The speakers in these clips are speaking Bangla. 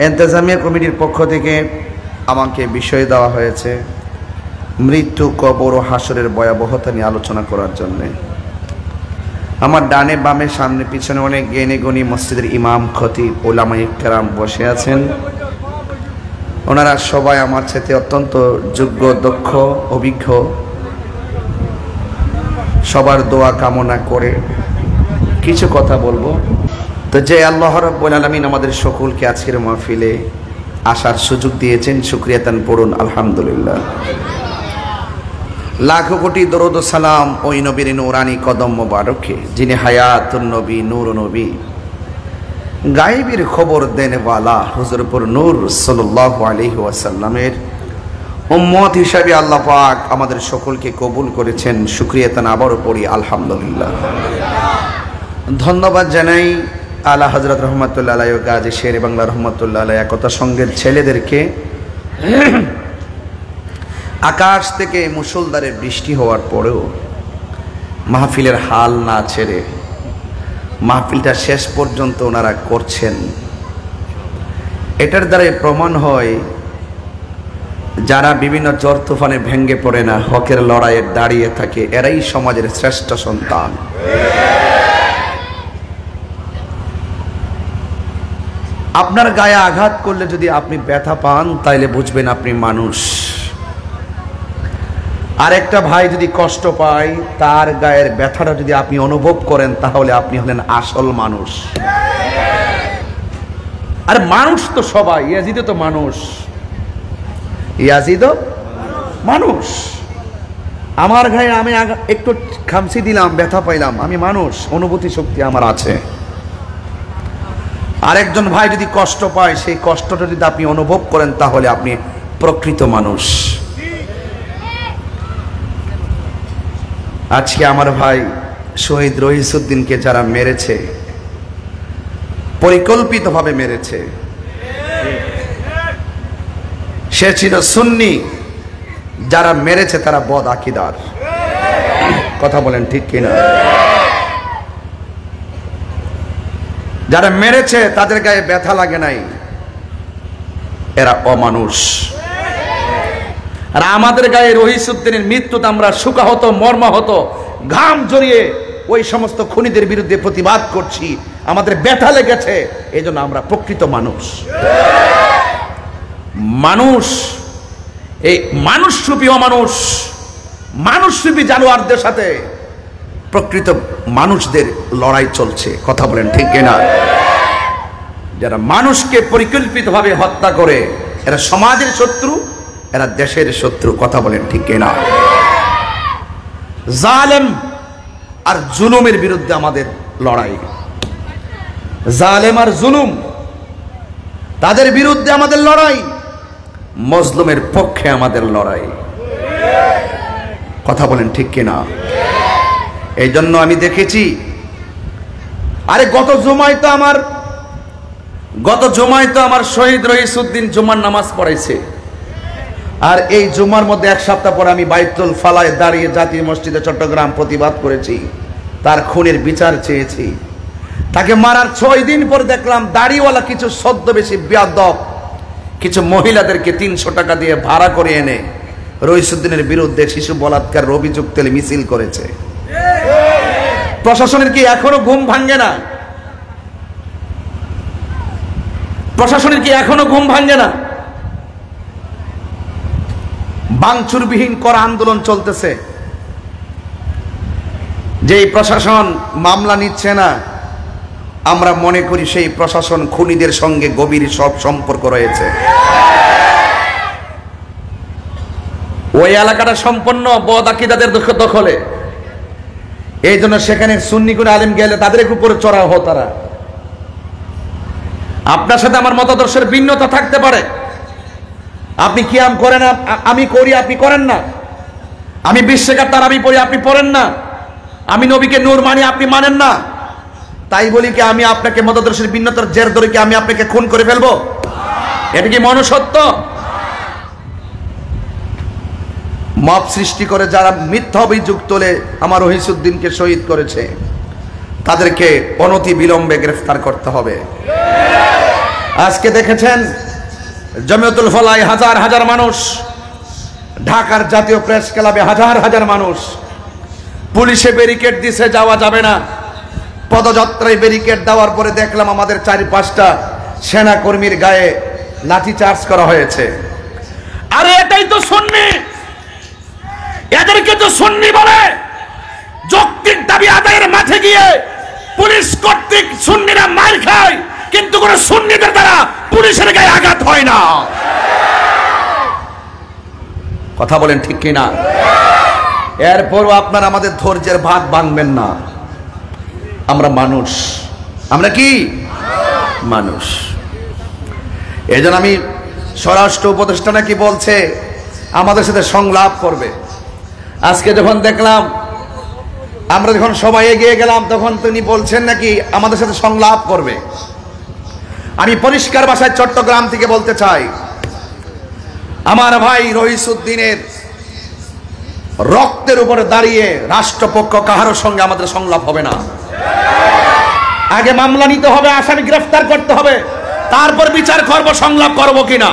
ইন্তেজামিয়া কমিটির পক্ষ থেকে আমাকে বিষয় দেওয়া হয়েছে মৃত্যু, কবর ও হাসরের ভয়াবহতা নিয়ে আলোচনা করার জন্যে। আমার ডানে বামে সামনে পিছনে অনেক জ্ঞানী গুণী মসজিদের ইমাম, খতিব, উলামায়ে কেরাম বসে আছেন। ওনারা সবাই আমার সাথে অত্যন্ত যোগ্য, দক্ষ, অভিজ্ঞ। সবার দোয়া কামনা করে কিছু কথা বলবো। তো যে আল্লাহ রাব্বুল আলামিন আমাদের সকলকে আজকের মাহফিলে আসার সুযোগ দিয়েছেন, শুকরিয়া তান পড়ুন আলহামদুলিল্লাহ। লাখো কোটি দরুদ ও সালাম ওই নবীর নূরানি কদম মোবারকে, যিনি হায়াতুন নবী, নূর নবী, গায়েবের খবর দেনওয়ালা হুজুরপুর নূর সাল্লাল্লাহু আলাইহি ওয়াসাল্লামের উম্মত হিসাবে আল্লাহ পাক আমাদের সকলকে কবুল করেছেন। শুকরিয়া তান আবারও পড়ি আলহামদুলিল্লাহ। ধন্যবাদ জানাই আলা হযরত রহমাতুল্লাহ আলাইহি ও গাজী শের বাংলা রহমাতুল্লাহ আলাইহি একতা সংঘের ছেলেদেরকে। আকাশ থেকে মুষলধারে বৃষ্টি হওয়ার পরেও মাহফিলের হাল না ছেড়ে মাহফিলটা শেষ পর্যন্ত ওনারা করছেন। এটার দ্বারাই প্রমাণ হয় যারা বিভিন্ন ঝড় তুফানে ভেঙ্গে পড়ে না, হকের লড়াইয়ে দাঁড়িয়ে থাকে, এরাই সমাজের শ্রেষ্ঠ সন্তান। আপনার গায়ে আঘাত করলে যদি আপনি ব্যথা পান তাইলে বুঝবেন আপনি মানুষ। আরেকটা ভাই যদি কষ্ট পায়, তার গায়ের ব্যথাটা যদি আপনি অনুভব করেন তাহলে আপনি হলেন আসল মানুষ। আর মানুষ তো সবাই, ইয়াজিদও তো মানুষ, ইয়াজিদও মানুষ। আমার গায়ে আমি একটু খামচি দিলাম, ব্যথা পাইলাম, আমি মানুষ, অনুভূতি শক্তি আমার আছে। আরেকজন ভাই যদি কষ্ট পায়, সেই কষ্টটা যদি আপনি অনুভব করেন তাহলে আপনি প্রকৃত মানুষ। আজকে আমার ভাই শহীদ রহিসউদ্দিনকে যারা মেরেছে, পরিকল্পিতভাবে মেরেছে, সে ছিল সুন্নি, যারা মেরেছে তারা বদ আকীদার। কথা বলেন ঠিক কিনা? যারা মেরেছে তাদের গায়ে ব্যথা লাগে নাই, এরা অমানুষ। আর আমাদের গায়ে রহিসউদ্দিনের মৃত্যুতে আমরা শোকাহত, মর্মাহত, ঘাম জড়িয়ে ওই সমস্ত খুনিদের বিরুদ্ধে প্রতিবাদ করছি, আমাদের ব্যথা লেগেছে, এই জন্য আমরা প্রকৃত মানুষ। মানুষ, এই মানুষরূপী অমানুষ, মানুষরূপী জানোয়ারদের সাথে প্রকৃত মানুষদের লড়াই চলছে। কথা বলেন ঠিক কিনা? যারা মানুষকে পরিকল্পিতভাবে হত্যা করে, এরা সমাজের শত্রু, এরা দেশের শত্রু। কথা বলেন ঠিক কিনা? জালেম আর জুলুমের বিরুদ্ধে আমাদের লড়াই। জালেম আর জুলুম, তাদের বিরুদ্ধে আমাদের লড়াই, মজলুমের পক্ষে আমাদের লড়াই। কথা বলেন ঠিক কিনা? এই জন্য আমি দেখেছি, আরে গত জুমায় তো আমার শহীদ রহিসউদ্দিন জুমার নামাজ পড়াইছে। আর এই জুমার মধ্যে এক সপ্তাহ পরে আমি বাইতুল ফালায় দাঁড়িয়ে জাতীয় মসজিদে চট্টগ্রাম প্রতিবাদ করেছি, তার খুনের বিচার চেয়েছি। তাকে মারার 6 দিন পর দেখলাম দাড়িওয়ালা কিছু ছদ্মবেশী বেয়াদব কিছু মহিলাদেরকে 300 টাকা দিয়ে ভাড়া করে এনে রহিসউদ্দিনের বিরুদ্ধে শিশু বলাৎকার অভিযোগ তুলে মিছিল করেছে। প্রশাসনের কি এখনো ঘুম ভাঙে না? প্রশাসনের কি এখনো ঘুম ভাঙে না? ভাঙচুরবিহীন করা আন্দোলন চলতেছে, যেই প্রশাসন মামলা নিচ্ছে না, আমরা মনে করি সেই প্রশাসন খুনিদের সঙ্গে গভীর সব সম্পর্ক রয়েছে। ওই এলাকাটা সম্পূর্ণ বদ আকীদাদের দখলে। এই জন্য সেখানে সুন্নি কোন আলেম গেলে তাদের উপরে চড়াও হতো তারা। আপনার সাথে আমার মতাদর্শের ভিন্নতা থাকতে পারে, আপনি কিয়াম করেন, আমি করি, আপনি করেন না। আমি বিশ্বকাপ তারাবি পড়ি, আপনি পড়েন না। আমি নবীকে নূর মানি, আপনি মানেন না। তাই বলি কি আমি আপনাকে মতাদর্শের ভিন্নতার জের ধরে কি আমি আপনাকে খুন করে ফেলবো? এটা কি মনুষ্যত্ব? মব সৃষ্টি করে যারা মিথ্যা অভিযোগ তোলে আমার রহিসউদ্দিনকে শহীদ করেছে, তাদেরকে অনতি বিলম্বে গ্রেফতার করতে হবে। আজকে দেখেছেন জমিয়তুল ফলায় হাজার হাজার মানুষ, ঢাকার জাতীয় প্রেস ক্লাবে হাজার হাজার মানুষ, পুলিশে ব্যারিকেড দিছে, যাওয়া যাবে না। পদযাত্রায় ব্যারিকেড দেওয়ার পরে দেখলাম আমাদের 4-5টা সেনা কর্মীর গায়ে লাঠি চার্জ করা হয়েছে। আরে এটাই তো সুন্নি, এদেরকে তো সুন্নি বলে। যৌক্তিক দাবি আদায়ের মাঠে গিয়ে পুলিশ কর্তৃক সুন্নিরা মার খায়, কিন্তু কোন সুন্নিদের দ্বারা পুলিশের গায়ে আঘাত হয় না। কথা বলেন ঠিক কিনা? এরপরও আপনারা আমাদের ধৈর্যের ভাত ভাঙবেন না। আমরা মানুষ, আমরা কি মানুষ। এই জন্য আমি স্বরাষ্ট্র উপদেষ্টা নাকি বলছে আমাদের সাথে সংলাপ করবে। আজকে যখন দেখলাম, আমরা যখন সবাই এগিয়ে গেলাম, তখন তিনি বলছেন নাকি আমাদের সাথে সংলাপ করবে। আমি পরিষ্কার ভাষায় চট্টগ্রাম থেকে বলতে চাই, আমার ভাই রহিসউদ্দিনের রক্তের উপরে দাঁড়িয়ে রাষ্ট্রপক্ষ কাহারোর সঙ্গে আমাদের সংলাপ হবে না। আগে মামলা নিতে হবে, আসামি গ্রেফতার করতে হবে, তারপর বিচার করব সংলাপ করব কিনা,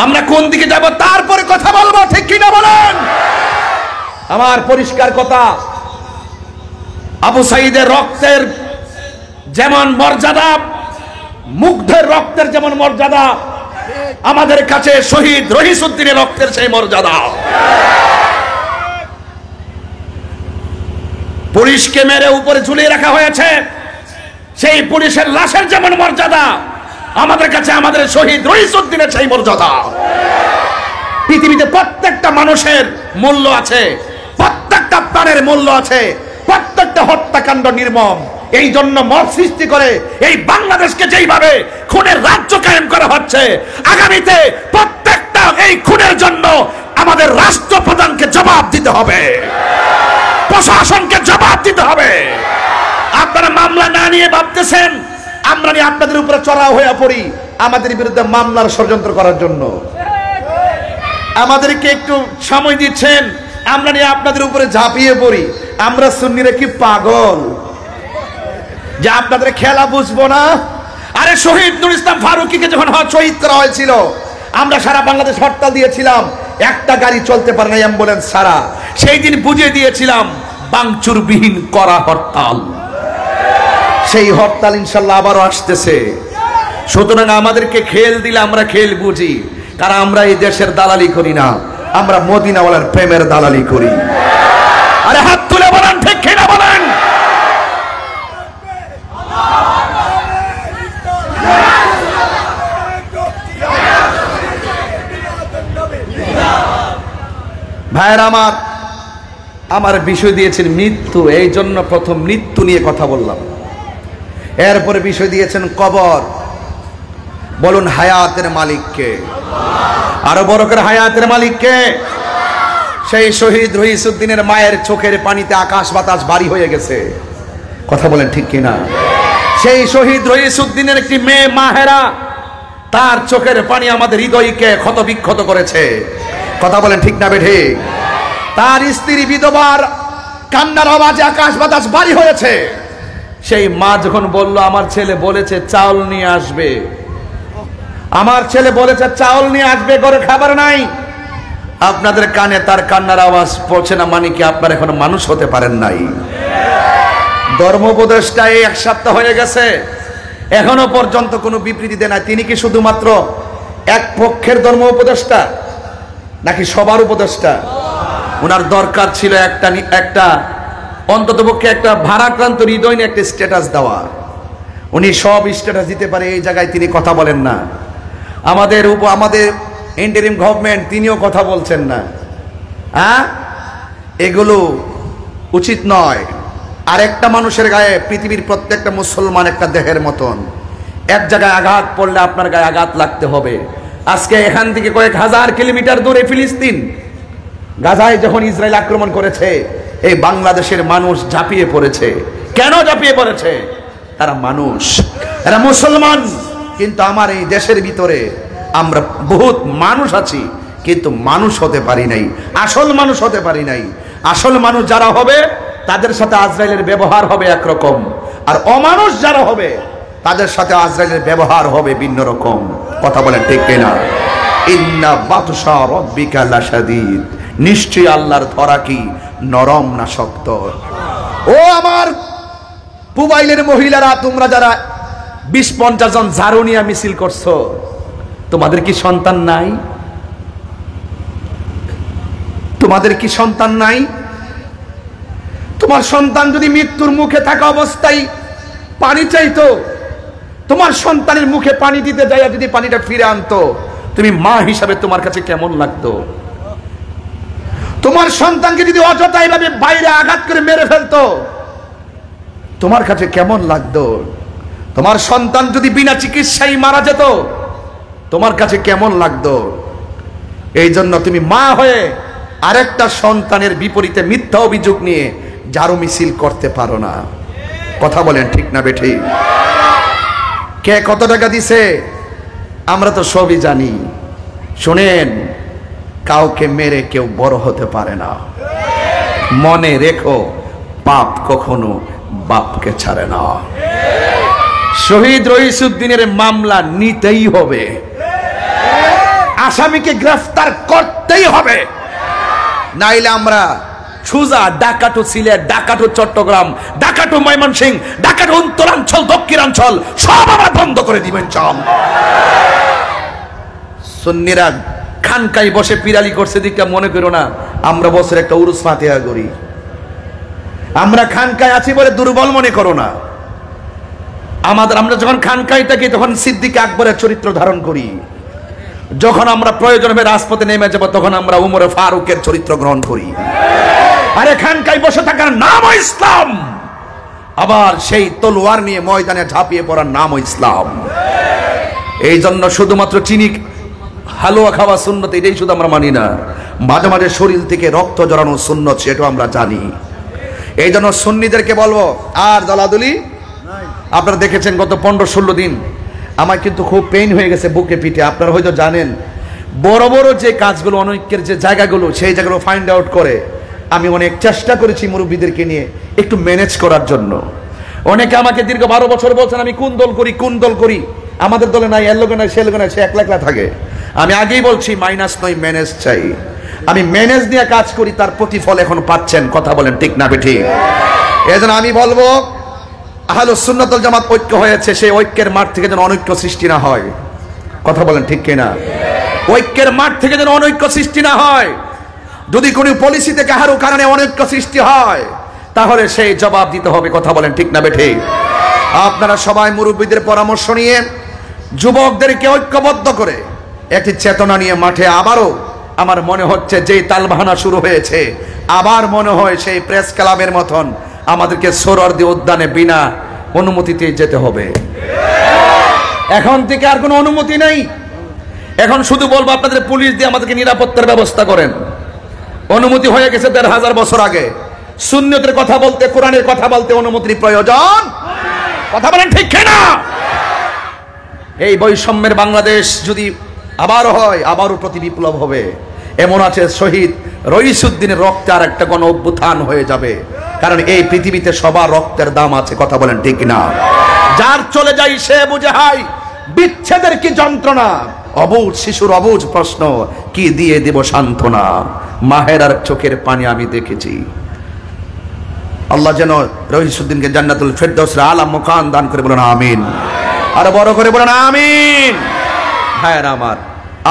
আমরা কোন দিকে যাব তারপরে কথা বলবো, ঠিক কিনা বলেন? আমার পরিষ্কার কথা, আবু সাঈদের রক্তের যেমন মর্যাদা, মুগ্ধের রক্তের যেমন মর্যাদা, আমাদের কাছে শহীদ রহিসউদ্দিনের রক্তের সেই মর্যাদা। পুলিশকে মেরে উপরে ঝুলিয়ে রাখা হয়েছে, সেই পুলিশের লাশের যেমন মর্যাদা, আমাদের কাছে আমাদের শহীদ রহিসউদ্দিনের সেই মর্যাদা। পৃথিবীতে প্রত্যেকটা মানুষের মূল্য আছে, প্রত্যেকটা প্রাণের মূল্য আছে, প্রত্যেকটা হত্যাকাণ্ড নির্মম। এই জন্য মত সৃষ্টি করে এই বাংলাদেশকে যেইভাবে খুনের রাজ্য কায়েম করা হচ্ছে, আগামীতে প্রত্যেকটা এই খুনের জন্য আমাদের রাষ্ট্রপ্রধানকে জবাব দিতে হবে, প্রশাসনকে জবাব দিতে হবে। আপনারা মামলা না নিয়ে ভাবতেছেন আমরা নিয়ে আপনাদের উপরে চড়াও হয়ে পড়ি আমাদের বিরুদ্ধে মামলার ষড়যন্ত্র করার জন্য। আমাদেরকে একটু সময় দিচ্ছেন, আমরা নিয়ে আপনাদের উপরে ঝাঁপিয়ে পড়ি। আমরা সুন্নিরা কি পাগল যে আপনাদের খেলা বুঝবো না? আরে শহীদ নুরুল ইসলাম ফারুকীকে যখন শহীদ করা হয়েছিল, আমরা সারা বাংলাদেশ হরতাল দিয়েছিলাম, একটা গাড়ি চলতে পারে না, অ্যাম্বুলেন্স ছাড়া। সেই দিন বুঝিয়ে দিয়েছিলাম বাংচুরবিহীন করা হরতাল। সেই হরতাল ইনশাল্লাহ আবারও আসতেছে। সুতরাং আমাদেরকে খেল দিলে আমরা খেল বুঝি, কারণ আমরা এই দেশের দালালি করি না, আমরা মদিনাওয়ালার প্রেমের দালালি করি। আরে হাত তুলে বলেন ঠিক কিনা বলেন? ভাইয়ের আমার বিষয় দিয়েছেন মৃত্যু, এই জন্য প্রথম মৃত্যু নিয়ে কথা বললাম। এরপরে বিষয় দিয়েছেন কবর। বলুন হায়াতের মালিককে? আরো বড় করে হায়াতের মালিককে? সেই শহীদ রহিসউদ্দিনের মায়ের চোখের পানিতে আকাশ বাতাস ভারী হয়ে গেছে। কথা বলেন ঠিক কিনা? সেই শহীদ রহিসউদ্দিনের একটি মেয়ে মাহেরা, তার চোখের পানি আমাদের হৃদয়কে ক্ষত বিক্ষত করেছে। কথা বলেন ঠিক না বেঠে? তার স্ত্রী বিধবার কান্নার আওয়াজে আকাশ বাতাস ভারী হয়েছে। সেই মা যখন বলল আমার ছেলে বলেছে চাউল নিয়ে আসবে, আমার ছেলে বলেছে চাউল নিয়ে আসবে, ঘরে খাবার নাই, আপনাদের কানে তার কান্নার আওয়াজ পৌঁছে না, মানে কি আপনার এখনো মানুষ হতে পারেন নাই? ধর্ম উপদেষ্টা এই 1 সপ্তাহ হয়ে গেছে, এখনো পর্যন্ত কোনো বিবৃতি দেয় না। তিনি কি শুধুমাত্র এক পক্ষের ধর্ম উপদেষ্টা নাকি সবার উপদেষ্টা? ওনার দরকার ছিল একটা অন্ততপক্ষে একটা ভারাক্রান্ত হৃদয় নিয়ে একটা স্ট্যাটাস দেওয়া। উনি সব স্ট্যাটাস দিতে পারে, এই জায়গায় তিনি কথা বলেন না। আমাদের ইন্টারিম গভর্নমেন্ট, তিনিও কথা বলছেন না। এগুলো উচিত নয়। আর একটা মানুষের গায়ে পৃথিবীর প্রত্যেকটা মুসলমান একটা দেহের মতন, এক জায়গায় আঘাত পড়লে আপনার গায়ে আঘাত লাগতে হবে। আজকে এখান থেকে কয়েক হাজার কিলোমিটার দূরে ফিলিস্তিন, গাজায় যখন ইসরায়েল আক্রমণ করেছে, এই বাংলাদেশের মানুষ ঝাঁপিয়ে পড়েছে। কেন ঝাঁপিয়ে পড়েছে? তারা মানুষ, এরা মুসলমান। কিন্তু আমার এই দেশের ভিতরে আমরা বহুত মানুষ আছি, কিন্তু মানুষ হতে পারি নাই, আসল মানুষ হতে পারি নাই। আসল মানুষ যারা হবে তাদের সাথে আজরাইলের ব্যবহার হবে একরকম, আর অমানুষ যারা হবে তাদের সাথে আজরাইলের ব্যবহার হবে ভিন্ন রকম। কথা বলেন ঠিক কিনা? ইন্না বাতশা রাব্বিকা লাশাদীদ, নিশ্চয়ই আল্লাহর ধরা কি নরম না শক্ত। ও আমার পুবাইলের মহিলারা, তোমরা যারা 20-50 জন ঝাড়ু নিয়ে মিছিল করছো, তোমাদের কি সন্তান নাই? তোমাদের কি সন্তান নাই? তোমার সন্তান যদি মৃত্যুর মুখে থাকা অবস্থায় পানি চাইতো, তোমার সন্তানের মুখে পানি দিতে যায় যদি পানিটা ফিরে আনতো, তুমি মা হিসাবে তোমার কাছে কেমন লাগতো? তোমার সন্তানকে যদি অযথা এভাবে বাইরে আঘাত করে মেরে ফেলতো, তোমার কাছে কেমন লাগতো? তোমার সন্তান যদি বিনা চিকিৎসায় মারা যেত, তোমার কাছে কেমন লাগতো? এই জন্য তুমি মা হয়ে আরেকটা সন্তানের বিপরীতে মিথ্যা অভিযোগ নিয়ে ঝাড়ু মিছিল করতে পারো না। কথা বলেন ঠিক না বেঠিক? কে কত টাকা দিছে আমরা তো সবই জানি। শুনেন, কাউকে মেরে কেউ বড় হতে পারে না। মনে রেখো, পাপ কখনো বাপকে ছাড়ে না। শহীদ রইসুদ্দিনের মামলা নিতেই হবে, আসামিকে গ্রেফতার করতেই হবে, নাইলে আমরা সুজা ডাকাটো সিলেট, ডাকাটো চট্টগ্রাম, ডাকাটো ময়মনসিংহ, ডাকাটো উত্তরাঞ্চল, দক্ষিণাঞ্চল সব আমরা বন্ধ করে দিবেন। চল সুন্নিরা খানকাই বসে পিরালি করছে দিকটা মনে করো না আমরা বছর একটা উরুস ফাতিহা করি। আমরা খানকায় আছি বলে দুর্বল মনে করো না। আমরা যখন খানকায় থাকি তখন সিদ্দিক আকবরের চরিত্র ধারণ করি। যখন আমরা প্রয়োজন হবে রাজপথে নেমে যাব, তখন আমরা উমরে ফারুকের চরিত্র গ্রহণ করি। আরে খানকায় বসে থাকার নাম ইসলাম, আবার সেই তলোয়ার নিয়ে ময়দানে ঝাঁপিয়ে পড়ার নাম ইসলাম। এই জন্য শুধুমাত্র চিনি হালুয়া খাওয়া সুন্নত এটাই শুধু আমরা মানি না, মাঝে মাঝে শরীর থেকে রক্ত জড়ানো সুন্নত সেটাও আমরা জানি। এই জন্য সুন্নিদেরকে বলবো আর দলাদলি। আপনারা দেখেছেন গত 15-16 দিন আমার কিন্তু খুব পেইন হয়ে গেছে বুকে পিঠে। আপনারা হয়তো জানেন, বড় বড় যে কাজগুলো, অনৈক্যের যে জায়গাগুলো, সেই জায়গাগুলো ফাইন্ড আউট করে আমি অনেক চেষ্টা করেছি মুরব্বীদেরকে নিয়ে একটু ম্যানেজ করার জন্য। অনেকে আমাকে দীর্ঘ 12 বছর বলছেন আমি কোন দল করি, আমাদের দলে নাই, এর লোকে নাই, সে লোকে নাই, সে একলা একলা থাকে। আমি আগেই বলছি মাইনাস নয়, ম্যানেজ চাই। আমি ম্যানেজ নিয়ে কাজ করি, তার প্রতিফল এখন পাচ্ছেন। কথা বলেন ঠিক না বেঠিক? এই জন্য আমি বলবো আহলুস সুন্নাত ওয়াল জামাত ঐক্য হয়েছে, সেই ঐক্যের মাঠ থেকে যেন অনৈক্য সৃষ্টি না হয়। কথা বলেন ঠিক কিনা? ঐক্যের মাঠ থেকে যেন অনৈক্য সৃষ্টি না হয়। যদি কোনো পলিসিতে কারো কারণে অনৈক্য সৃষ্টি হয়, তাহলে সেই জবাব দিতে হবে। কথা বলেন ঠিক না বেঠিক? আপনারা সবাই মুরব্বীদের পরামর্শ নিয়ে যুবকদেরকে ঐক্যবদ্ধ করে একটি চেতনা নিয়ে মাঠে আবারও, আমার মনে হচ্ছে যেই তালবাহানা শুরু হয়েছে, আবার মনে হয় সেই প্রেস ক্লাবের মতন আমাদেরকে সোহরাওয়ার্দী উদ্যানে বিনা অনুমতিতে যেতে হবে। এখন থেকে আর কোনো অনুমতি নেই। এখন শুধু বলবো আপনাদের পুলিশ দিয়ে আমাদেরকে নিরাপত্তার ব্যবস্থা করেন। অনুমতি হয়ে গেছে 1500 বছর আগে। সুন্নতের কথা বলতে, কোরআনের কথা বলতে অনুমতির প্রয়োজন। কথা বলেন ঠিক কিনা? এই বৈষম্যের বাংলাদেশ যদি আবারও হয়, আবারও প্রতি বিপ্লব হবে। এমন আছে শহীদ রইসুদ্দিনের রক্তে আর একটা গণ অভ্যুত্থান হয়ে যাবে। কারণ এই পৃথিবীতে সবার রক্তের দাম আছে। কথা বলেন ঠিক না? যার চলে যাই সে বুঝে হাই বিচ্ছেদের কি যন্ত্রণা, অবুঝ শিশুর অবুঝ প্রশ্ন কি দিয়ে দেব সান্ত্বনা। মাহের আর চোখের পানি আমি দেখেছি। আল্লাহ যেন রইসুদ্দিনকে জান্নাতুল ফেরদৌসের আলা মুকাম দান করে, বলেন আমিন। আর বড় করে বলেন আমিন। হ্যাঁ আমার,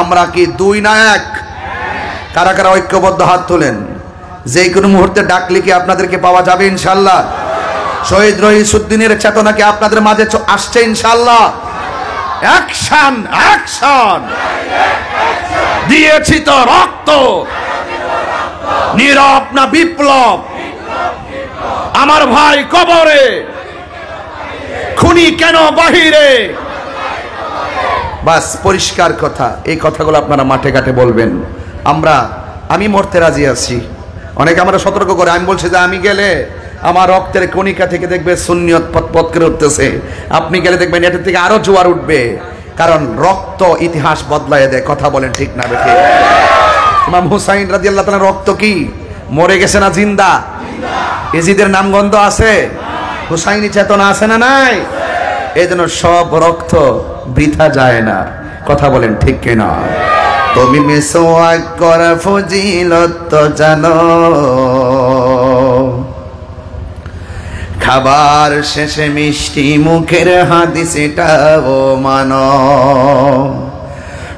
আমরা কি দুই না এক? কারা কারা ঐক্যবদ্ধ হাত তোলেন। যে কোনো মুহূর্তে ডাকলে কি আপনাদেরকে পাওয়া যাবে ইনশাআল্লাহ? শহীদ রইসুদ্দিনের চেতনা কি আপনাদের মাঝে আসছে ইনশাআল্লাহ? অ্যাকশন অ্যাকশন, দিয়েছি তো রক্ত, নীরব না বিপ্লব। আমার ভাই কবরে, খুনি কেন বাহিরে। বাস পরিষ্কার কথা। এই কথাগুলো আপনারা মাঠে ঘাটে বলবেন। আমি মরতে রাজি আছি। অনেকে আমরা সতর্ক করে, আমি বলছি যে আমি গেলে আমার রক্তের কণিকা থেকে দেখবে সুন্নিয়ত পথ করে উঠতেছে, আপনি গেলে দেখবেন এটার থেকে আরো জোয়ার উঠবে। কারণ রক্ত ইতিহাস বদলায় দেয়। কথা বলেন ঠিক না বেঠিক? ইমাম হুসাইন রাদিয়াল্লাহু তাআলার রক্ত কি মরে গেছে না জিন্দা? ইজিদের নামগন্ধ আছে, হুসাইনি চেতনা আছে না নাই? এই জন্য সব রক্ত বৃথা যায় না। কথা বলেন ঠিক কিনা? তুমি মিসওয়াক করা ফজিলত তো জানো, খাবার শেষে মিষ্টি মুখের হাদিস এটাও মানো,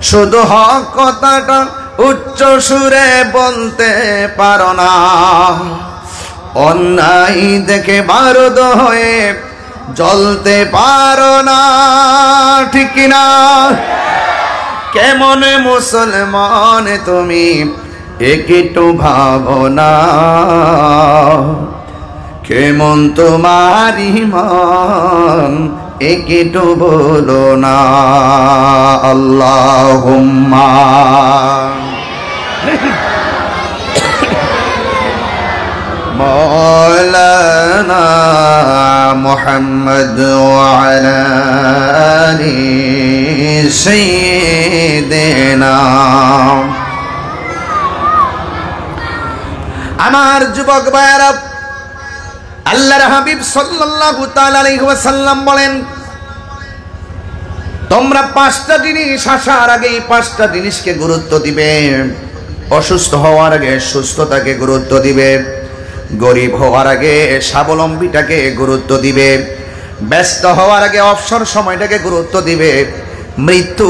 শুধু হক কথাটা উচ্চ সুরে বলতে পারো না, অন্যায় দেখে বারুদ হয়ে জ্বলতে পারো না। ঠিক না? কেমন মুসলমান তুমি একটু ভাবো না, কেমন তোমার ঈমান একটু বলো না। আল্লাহুম্মা মাওলানা মুহাম্মদ ওয়া আলা আলি সাইয়্যিদিনা। আমার যুবক ভাইরা, আল্লাহর হাবিব সাল্লাল্লাহু তাআলা আলাইহি ওয়াসাল্লাম বলেন, তোমরা পাঁচটা জিনিস আসার আগে পাঁচটা জিনিসকে গুরুত্ব দিবে। অসুস্থ হওয়ার আগে সুস্থতাকে গুরুত্ব দিবে, গরিব হওয়ার আগে স্বাবলম্বীটাকে গুরুত্ব দিবে, ব্যস্ত হওয়ার আগে অবসর সময়টাকে গুরুত্ব দিবে, মৃত্যু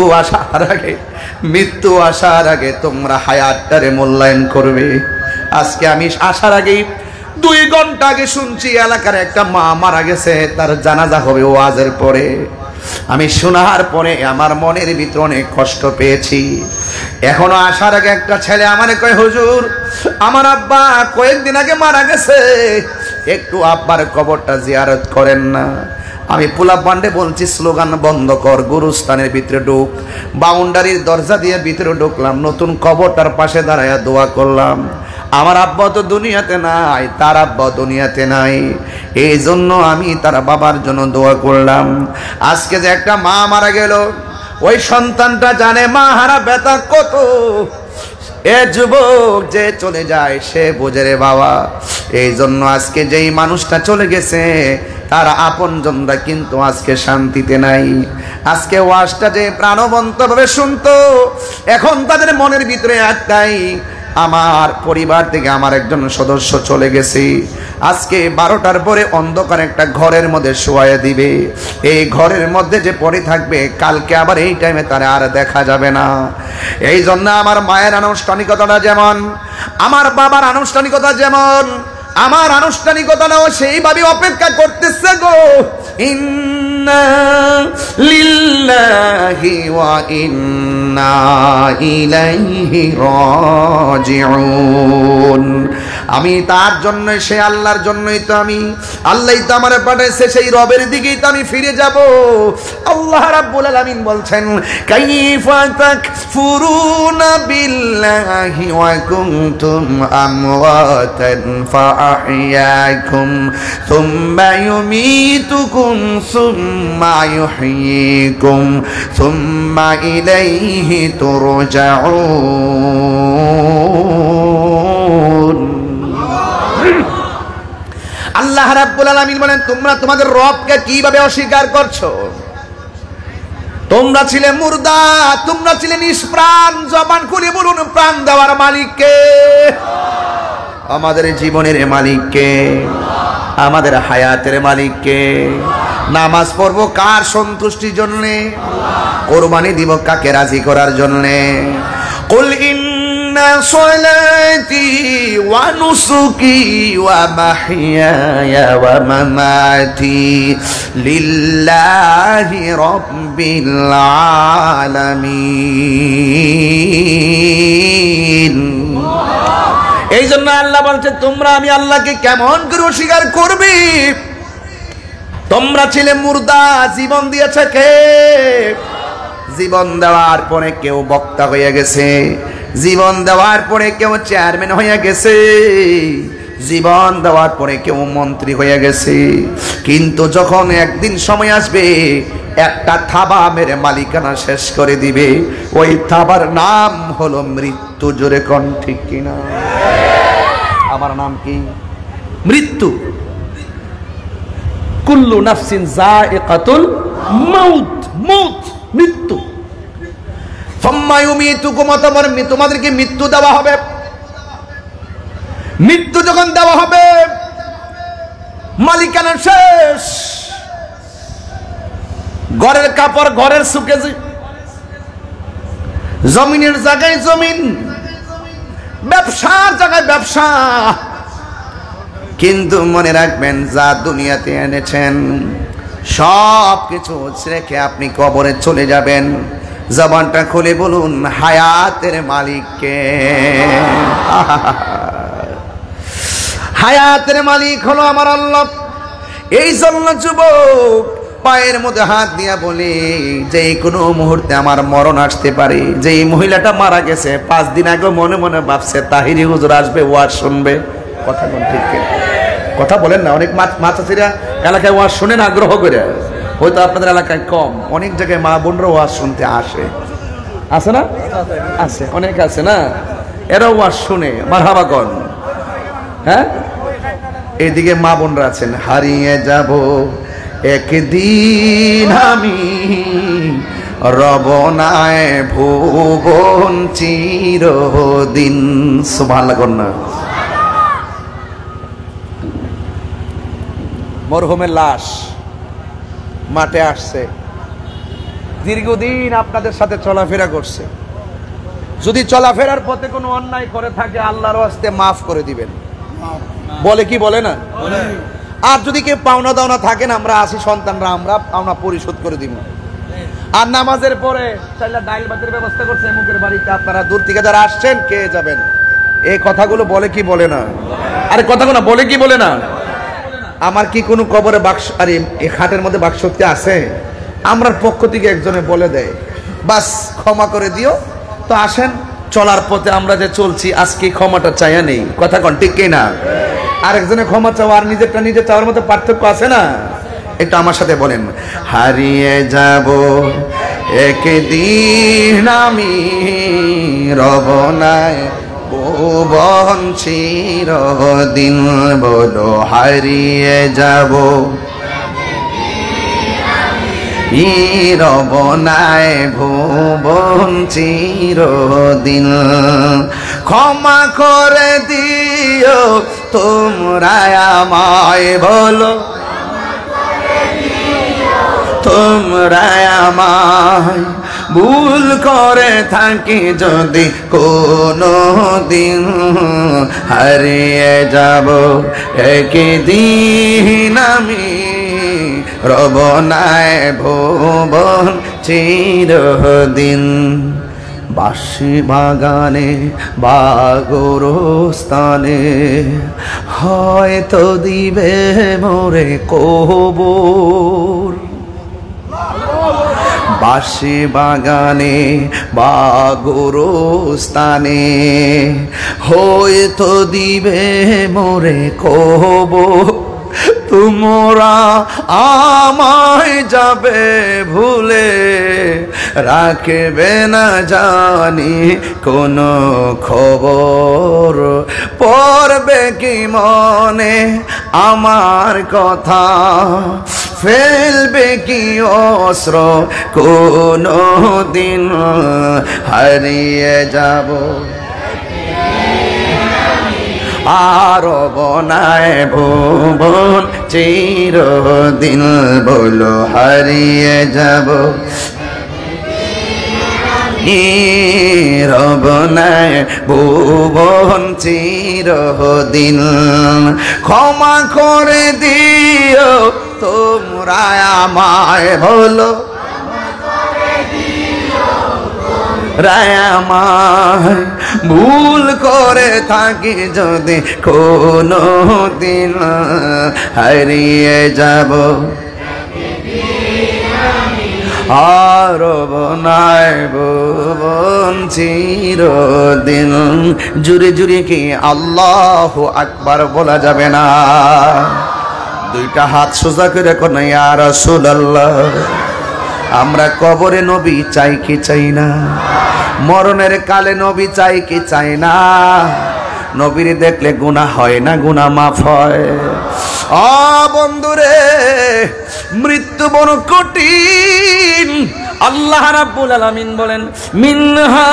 আসার আগে তোমরা হায়াতটারে মূল্যায়ন করবে। আজকে আমি আসার আগেই 2 ঘন্টা আগে শুনছি এলাকার একটা মা মারা গেছে, তার জানাজা হবে ওয়াজের পরে। আমি শোনার পরে আমার মনের ভিতরে অনেক কষ্ট পেয়েছি। এখনো আসার আগে একটা ছেলে আমারে কয়, হুজুর আমার আব্বা কয়েকদিন আগে মারা গেছে, একটু আব্বার কবরটা জিয়ারত করেন না। আমি পোলা পান্ডে বলছি, স্লোগান বন্ধ কর, গুরুস্থানের ভিতরে ঢুক। বাউন্ডারির দরজা দিয়ে ভিতরে ঢুকলাম, নতুন কবরটার পাশে দাঁড়ায়া দোয়া করলাম। আমার আব্বা তো দুনিয়াতে নাই, তার আব্বা দুনিয়াতে নাই, এই জন্য আমি তার বাবার জন্য দোয়া করলাম। আজকে যে একটা মা মারা গেল, ওই সন্তানটা জানে মা হারা ব্যথা কত। এ যুবক যে চলে যায় সে বোঝে রে বাবা। এই জন্য আজকে যেই মানুষটা চলে গেছে তার আপনজনরা কিন্তু আজকে শান্তিতে নাই। আজকে ওয়াজটা যে প্রাণবন্ত ভাবে শুনতো, এখন তাদের মনের ভিতরে একটাই, আমার পরিবার থেকে আমার একজন সদস্য চলে গেছে। আজকে 12টার পরে অন্ধকার একটা ঘরের মধ্যে শোয়া দিবে, এই ঘরের মধ্যে যে পড়ে থাকবে কালকে আবার এই টাইমে তারা আর দেখা যাবে না। এই জন্য আমার মায়ের আনুষ্ঠানিকতাটা যেমন, আমার বাবার আনুষ্ঠানিকতা যেমন, আমার আনুষ্ঠানিকতাটাও সেইভাবে অপেক্ষা করতেছে গো। ইন্না লিল্লাহি ওয়া ইন্না ইলাইহি রাজিউন। আমি তার জন্য, সে আল্লাহর জন্যই তো আমি, আল্লাহই তো আমারে পাঠাইছে, সেই রবের দিকেই তো আমি ফিরে যাব। আল্লাহ রাব্বুল আলামিন বলছেন, কাইফা তাকফুরুনা বিল্লাহি ওয়া কুনতুম আমওয়াতান ফাআহইয়াকুম সুম্মা ইউমীতুকুম সুম্মা ইউহয়ীকুম সুম্মা ইলাইহি তুরজাউন। আল্লাহ রাব্বুল আলামিন বলেন, তোমরা তোমাদের রবকে কিভাবে অস্বীকার করছো? তোমরা ছিলে মুর্দা, তোমরা ছিলে নিষ্প্রাণ। জবান খুলে বলুন, প্রাণ দেওয়ার মালিক কে? আমাদের জীবনের মালিক কে? আমাদের হায়াতের মালিক কে? নামাজ পড়বো কার সন্তুষ্টির জন্য? কোরবানি দিব কাকে রাজি করার জন্য? কুল ইন্না সলাতি ওয়া নুসুকি ওয়া মাহইয়ায়া ওয়া মামাতি লিল্লাহি রাব্বিল আলামিন। এই জন্য আল্লাহ বলছে, তোমরা আমি আল্লাহকে কেমন করে অস্বীকার করবে? তোমরা ছিলে মুর্দা, জীবন দিয়েছে কে? জীবন দেওয়ার পরে কেউ বক্তা হয়ে গেছে, জীবন দেওয়ার পরে কেউ চেয়ারম্যান হয়ে গেছে, জীবন দেওয়ার পরে কেউ মন্ত্রী হয়ে গেছে। কিন্তু যখন একদিন সময় আসবে একটা থাবা মেরে মালিকানা শেষ করে দিবে, ওই থাবার নাম হলো মৃত্যু। জোরে কোন ঠিক কিনা? আমার নাম কি? মৃত্যু। কুল্লু নাফসিন যায়িকাতুল মউত, মউত, মৃত্যু। সুম্মা ইউমীতুকুম, অতঃপর তোমাদেরকে মৃত্যু দেওয়া হবে। মৃত্যু যখন দেওয়া হবে, মালিকানা শেষ। ঘরের কাপড় ঘরের সুকেছে, জমিনের জায়গায় জমিন, ব্যবসার জায়গায় ব্যবসা। কিন্তু মনে রাখবেন, যা দুনিয়াতে এনেছেন সব কিছু রেখে আপনি কবরে চলে যাবেন। জবানটা খুলে বলুন, হায়াতের মালিককে। হায়াতের মালিক হলো আমার আল্লাহ। এই জন্য যুবক পায়ের মধ্যে হাত দিয়া বলে, যে কোনো মুহূর্তে আমার মরণ আসতে পারে। যে এই মহিলাটা মারা গেছে 5 দিন আগে মনে মনে ভাবছে তাহিরি হুজুর আসবে, ওয়াজ শুনবে। কথা বল, ঠিক কথা বলেন না। অনেক মাছাচিরা এলাকায় ওয়াজ শোনেন আগ্রহ করে, হয়তো আপনাদের এলাকায় কম। অনেক জায়গায় মা বোনরা ওয়াজ শুনতে আসে, আছে না? আছে, অনেক আছে না, এরাও ওয়াজ শুনে। মারহাবা কর। হ্যাঁ, এইদিকে মা বোনরা আছেন। হারিয়ে যাব একদিন আমি, রবনায় ভুবন চিরদিন। সুবহানাল্লাহ কন্যা। মরহুমের লাশ মাঠে আসছে, দীর্ঘদিন আপনাদের সাথে চলাফেরা করছে। যদি চলাফেরার পথে কোনো অন্যায় করে থাকে, আল্লাহর ওয়াস্তে মাফ করে দিবেন। বলে কি বলে না? আর যদি কেউ পাওনা দাওনা থাকেন, আমরা আসি সন্তানরা, আমরা পাওনা পরিশোধ করে দিব। আর নামাজের পরে চাইলে ডাইল ভাতের ব্যবস্থা করছে মুখের বাড়িতে, আপনারা দূর থেকে যারা আসছেন কে যাবেন। এই কথাগুলো বলে কি বলে না? আরে কথাগুলো বলে কি বলে না? আমার কি কোনো কবরে বাক্স, আরে এই খাটের মধ্যে বাক্সতে আছে? আমরার পক্ষ থেকে একজনে বলে দেয়, বাস ক্ষমা করে দিও। তো আসেন, চলার পথে আমরা যে চলছি আজকে ক্ষমাটা চাইয়া নেই। কথা কন, ঠিক কি না? আরেকজনে ক্ষমা চাওয়া আর নিজেরটা নিজে চাওয়ার মধ্যে পার্থক্য আছে না? একটু আমার সাথে বলেন, হারিয়ে যাব একদিন আমি, রবনায় ভুবন চিরদিন। বলো হারিয়ে যাব রবনায় ভুবন চিরদিন। ক্ষমা করে দিও তোমরা আমায়, বলো তোমরা আমায়। ভুল করে থাকি যদি কোনো দিন, হারিয়ে যাব একদিন আমি, রবনায় ভুবন চিরদিন। বাঁশি বাগানে বা গোরস্থানে হয়তো দিবে মোরে কবর। বাঁশি বাগানে বা গোরস্থানে হয়তো দিবে মোরে কবর। তোমরা আমায় যাবে ভুলে, রাখবে না জানি কোনো খবর। পড়বে কি মনে আমার কথা, ফেলবে কি অস্ত্র কোনো দিন, হারিয়ে যাব আর রবনায় ভুবন চিরদিন। বলো হারিয়ে যাব রবনায় ভুবন চিরদিন। ক্ষমা করে দিও তোমরা আমায়, বলো রায়ামায়। ভুল করে থাকি যদি কোনো দিন, হারিয়ে যাব আর রবনায় ভুবন চিরদিন। জুড়ে জুড়ে কি আল্লাহু আকবার বলা যাবে না? দুইটা হাত সোজা করে কোন ইয়া রাসূলুল্লাহ। আমরা কবরে নবী চাই কি চাই না? মরণের কালে নবী চাই কি চাই না? নবীর দেখলে গুনাহ হয় না, গুনাহ মাফ হয়। বন্ধুরে, মৃত্যু বড় কঠিন। আল্লাহ রাব্বুল আলামিন বলেন, মিনহা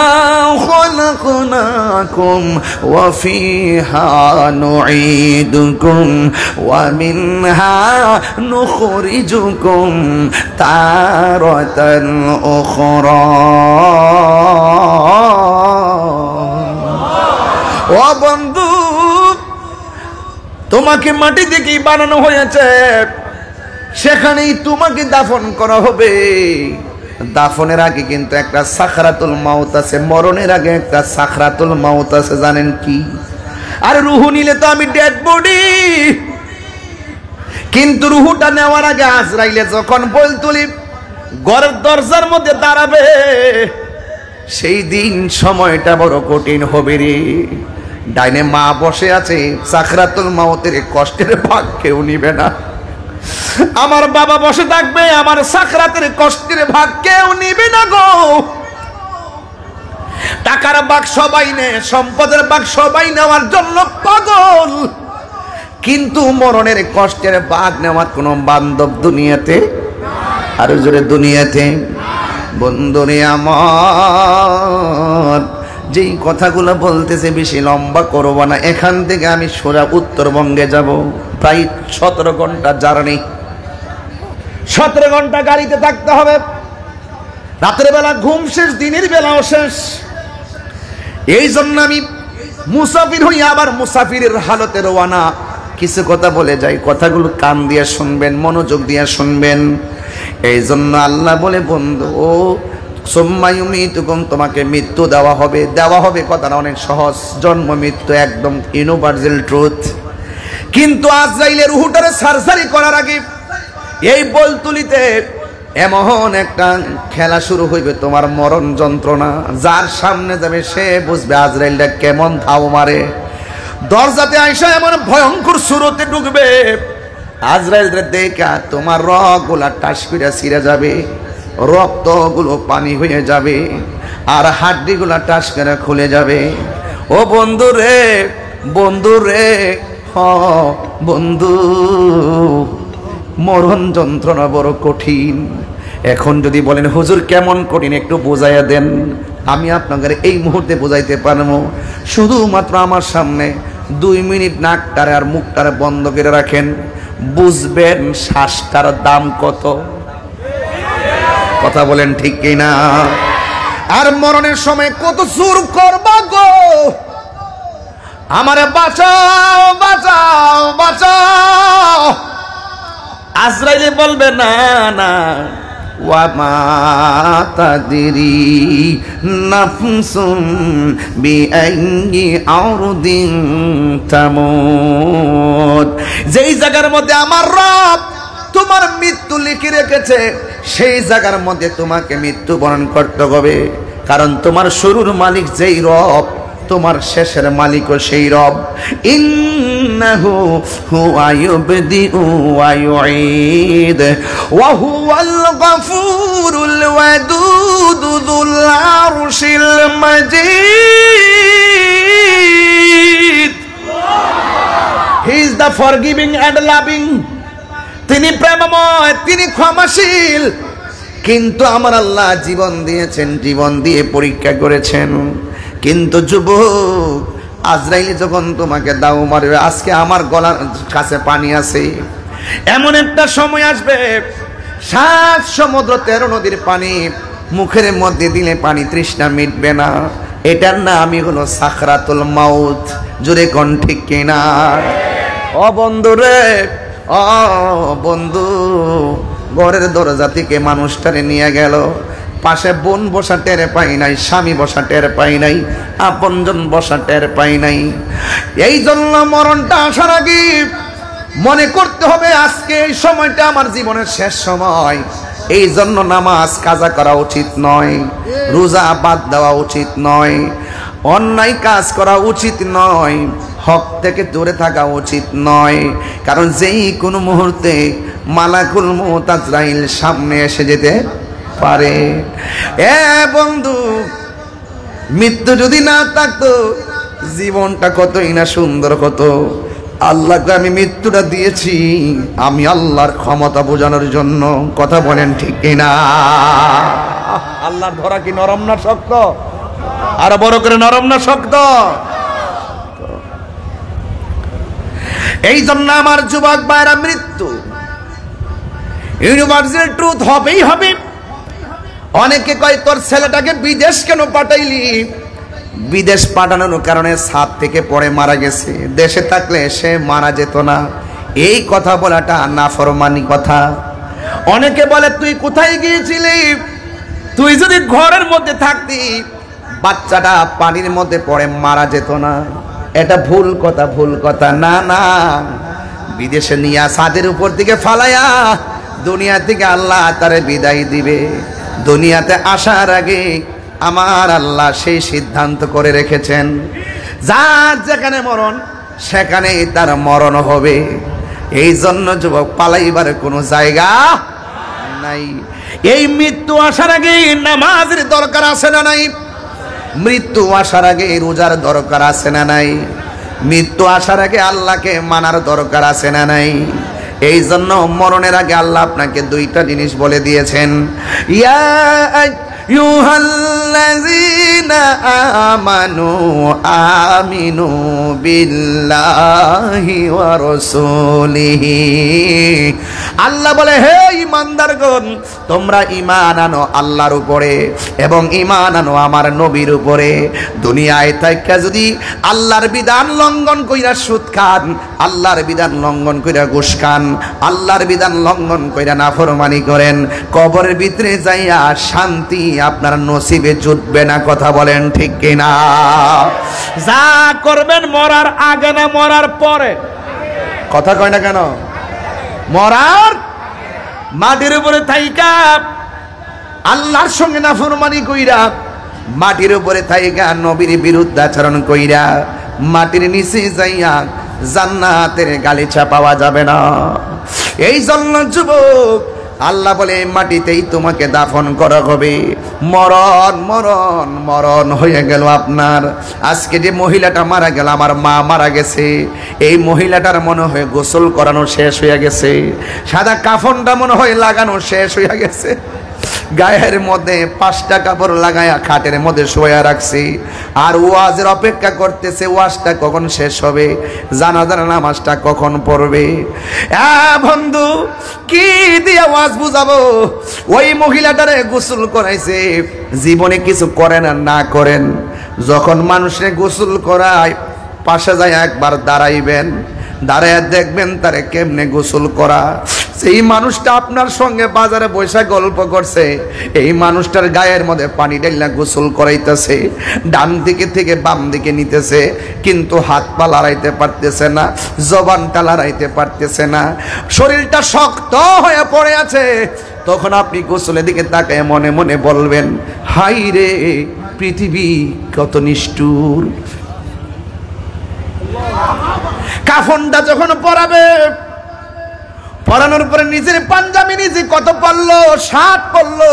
খালাকনাকুম ওয়া ফিহা নুঈদুকুম ওয়া মিনহা নুখরিজুকুম তারাতান উখরা। ও বন্ধু, তোমাকে মাটি থেকেই বানানো হয়েছে, সেখানেই তোমাকে দাফন করা হবে। দাফনের আগে কিন্তু একটা সাকরাতুল মাউত আছে, মরণের আগে একটা সাকরাতুল মাউত আছে, জানেন কি? আর রুহু নিলে তো আমি ডেড বডি, কিন্তু রুহুটা নেওয়ার আগে আজরাইলে যখন বলতুলি ঘরের দরজার মধ্যে দাঁড়াবে, সেই দিন সময়টা বড় কঠিন হবে রে। ডাইনে মা বসে আছে, সাকরাতুল মাউতের কষ্টের ভাগ কেউ নিবে না। আমার বাবা বসে থাকবে, আমার সাকরাতের কষ্টের ভাগ কেউ নিবে না গো। টাকার ভাগ সবাই নেয়, সম্পদের ভাগ সবাই নেওয়ার জন্য পাগল, কিন্তু মরণের কষ্টের ভাগ নেওয়ার কোনো বান্ধব দুনিয়াতে, আরো জোরে দুনিয়াতে। বন্ধুরে আমার, যেই কথাগুলো বলতেছে বেশি লম্বা করবো না। এখান থেকে আমি সোজা উত্তরবঙ্গে যাব, প্রায় 17 ঘন্টা জার্নি, 17 ঘন্টা গাড়িতে থাকতে হবে। রাতের বেলা ঘুম শেষ, দিনের বেলাও শেষ। এই জন্য আমি মুসাফির হই, আবার মুসাফিরের হালতে রওনা। কিছু কথা বলে যাই, কথাগুলো কান দিয়ে শুনবেন, মনোযোগ দিয়ে শুনবেন। এই জন্য আল্লাহ বলে, বন্ধু ও সুম্মায়ুমিতুকুম, তোমাকে মৃত্যু দেওয়া হবে। দেওয়া হবে কথাটা অনেক সহজ, জন্ম মৃত্যু একদম ইউনিভার্সাল ট্রুথ। কিন্তু আজরাইলের রূহটারে সার্জারি করার আগে এই বলতুলিতে এমন একটা খেলা শুরু হইবে, তোমার মরণ যন্ত্রণা। যার সামনে যাবে সে বুঝবে আজরাইলটা কেমন ধাও মারে। দরজাতে আইসা এমন ভয়ঙ্কর সুরতে ঢুকবে, আজরাইলরে দেখা তোমার রগগুলা টাস করে ছিঁড়ে যাবে, রক্তগুলো পানি হয়ে যাবে, আর হাড্ডিগুলা টাস করে খুলে যাবে। ও বন্ধু রে, বন্ধু রে, বন্ধু, মরণ যন্ত্রণা বড় কঠিন। এখন যদি বলেন হুজুর কেমন কঠিন একটু বোঝাইয়া দেন, আমি আপনাদের এই মুহূর্তে বোঝাইতে পারবো। শুধুমাত্র আমার সামনে 2 মিনিট নাকটারে আর মুখটারে বন্ধ করে রাখেন, বুঝবেন শ্বাসটার দাম কত। কথা বলেন ঠিক কিনা? আর মরণের সময় কত জোর করবা গো, আমারে বাঁচাও বাঁচাও বাঁচাও। আজরাইলে বলবে না না, ওয়া মা তাদরি নাফসুম বিআইয়ি আরদিন তামুত। যেই জায়গার মধ্যে আমার রব তোমার মৃত্যু লিখে রেখেছে, সেই জায়গার মধ্যে তোমাকে মৃত্যুবরণ করতে হবে। কারণ তোমার শুরুর মালিক যেই রব, তোমার শেষের মালিকও সেই রব। ইন্নাহু হুয়া ইউবদিউ ওয়া ইউঈদ ওয়া হুয়াল গফুরুল ওয়াদুদ যুল আরশিল মাজিদ। He is the forgiving and loving. তিনি প্রেমময়, তিনি ক্ষমাশীল। কিন্তু আমার আল্লাহ জীবন দিয়েছেন, জীবন দিয়ে পরীক্ষা করেছেন। কিন্তু যুবক, আজরাইল যখন তোমাকে দাও মারবে, আজকে আমার গলার কাছে পানি আছে, এমন একটা সময় আসবে 7 সমুদ্র 13 নদীর পানি মুখের মধ্যে দিলে পানি তৃষ্ণা মিটবে না। এটার নামই হলো সাকরাতুল মাউত। জোরে কোন ঠিক কিনা? ও বন্ধু রে, ও বন্ধু, ঘরের দরজা থেকে মানুষটারে নিয়ে গেল, পাশে বোন বসা টের পাই নাই, স্বামী বসা টের পাই নাই, আপনজন বসা টের পাই নাই। এই জন্য মরণটা আসার আগে মনে করতে হবে আজকে এই সময়টা আমার জীবনের শেষ সময়। এই জন্য নামাজ কাজা করা উচিত নয়, রোজা বাদ দেওয়া উচিত নয়, অন্যায় কাজ করা উচিত নয়, হক থেকে দূরে থাকা উচিত নয়। কারণ যেই কোনো মুহূর্তে মালাকুল মউত আজরাইল সামনে এসে যেতে পারে। এ বন্ধু, মৃত্যু যদি না থাকতো, জীবনটা কতই না সুন্দর হতো। আল্লাহকে আমি মৃত্যুটা দিয়েছি আমি আল্লাহর ক্ষমতা বোঝানোর জন্য। কথা বলেন ঠিক কিনা? আল্লাহর ধরা কি নরম না শক্ত? আরো বড় করে, নরম না শক্ত? এই জন্য আমার যুবক ভাইরা, মৃত্যু ইউনিভার্সাল ট্রুথ হবেই হবে। অনেকে কয় তোর ছেলেটাকে বিদেশ কেন পাঠাইলি? বিদেশ পাঠানোর কারণে ছাদ থেকে পড়ে মারা গেছে, দেশে থাকলে সে মারা যেত না। এই কথা বলাটা নাফরমানি কথা। অনেকে বলে তুই কোথায় গিয়েছিলি? তুই যদি ঘরের মধ্যে থাকতি বাচ্চাটা পানির মধ্যে পড়ে মারা যেত না। এটা ভুল কথা, ভুল কথা। না না, বিদেশে নিয়ে ছাদের উপর থেকে ফালাইয়া দুনিয়া থেকে আল্লাহ তারে বিদায় দিবে। দুনিয়াতে আসার আগে আমার আল্লাহ সেই সিদ্ধান্ত করে রেখেছেন, যার যেখানে মরণ সেখানেই তার মরণ হবে। এই জন্য যুবক, পালাইবার কোনো জায়গা নাই। এই মৃত্যু আসার আগে নামাজের দরকার আছে না নাই? মৃত্যু আসার আগে রোজার দরকার আছে না নাই? মৃত্যু আসার আগে আল্লাহকে মানার দরকার আছে না নাই? এই জন্য মরণের আগে আল্লাহ আপনাকে দুইটা জিনিস বলে দিয়েছেন, ইয়া আইয়ুহাল্লাযীনা আমানু আমিনু বিল্লাহি ওয়া রাসূলিহি। আল্লাহ বলে, হে ঈমানদারগণ, তোমরা ঈমান আনো আল্লাহর উপরে এবং ঈমান আনো আমার নবীর উপরে। দুনিয়ায় থাইকা যদি আল্লাহর বিধান লঙ্ঘন কইরা সুদ খান, আল্লাহর বিধান লঙ্ঘন কইরা ঘুষ খান, আল্লাহর বিধান লঙ্ঘন কইরা নাফরমানি করেন, কবরের ভিতরে যাইয়া শান্তি আপনার নসিবে জুটবে না। কথা বলেন ঠিক কিনা? যা করবেন মরার আগে না মরার পরে? কথা কয় না কেন? মরার মাটির উপরে থাইকা আল্লাহর সঙ্গে নাফরমানি কইরা, মাটির উপরে থাইকা নবীর বিরুদ্ধে আচরণ কইরা, মাটির নিচে যাইয়া জান্নাতের গালিচা পাওয়া যাবে না। এই জন্য যুবক, আল্লাহ বলে মাটিতেই তোমাকে দাফন করা হবে। মরণ মরণ মরণ হয়ে গেল আপনার। আজকে যে মহিলাটা মারা গেল, আমার মা মারা গেছে, এই মহিলাটার মনে হয় গোসল করানো শেষ হয়ে গেছে, সাদা কাফনটা মনে হয় লাগানো শেষ হয়ে গেছে, গায়ের মধ্যে 5টা কাপড় লাগায়া খাটের মধ্যে শোয়া রাখছি, আর ওয়াজের অপেক্ষা করতেছে ওয়াজটা কখন শেষ হবে, জানাজার নামাজটা কখন পড়বে। বন্ধু, কি দিয়ে ওয়াজ বুঝাবো? ওই মহিলাটারে গোসল করাইছে, জীবনে কিছু করেন আর না করেন, যখন মানুষে গোসল করায় পাশে যায় একবার দাঁড়াইবেন, দাঁড়ায় দেখবেন তারে কেমনে গোসল করা। সেই মানুষটা আপনার সঙ্গে বাজারে বৈশা গল্প করছে, এই মানুষটার গায়ের মধ্যে পানি ঢেলা গোসল করাইতেছে, ডান দিকে থেকে বাম দিকে নিতেছে, কিন্তু হাত পা লড়াইতে পারতেছে না, জবানটা লড়াইতে পারতেছে না, শরীরটা শক্ত হয়ে পড়ে আছে। তখন আপনি গোসলের দিকে তাকায় মনে মনে বলবেন, হাই রে পৃথিবী কত নিষ্ঠুর। কাফনটা যখন পরাবে, পরানোর পরে নিজের পাঞ্জাবি নিজে কত পড়লো, 60 পড়লো।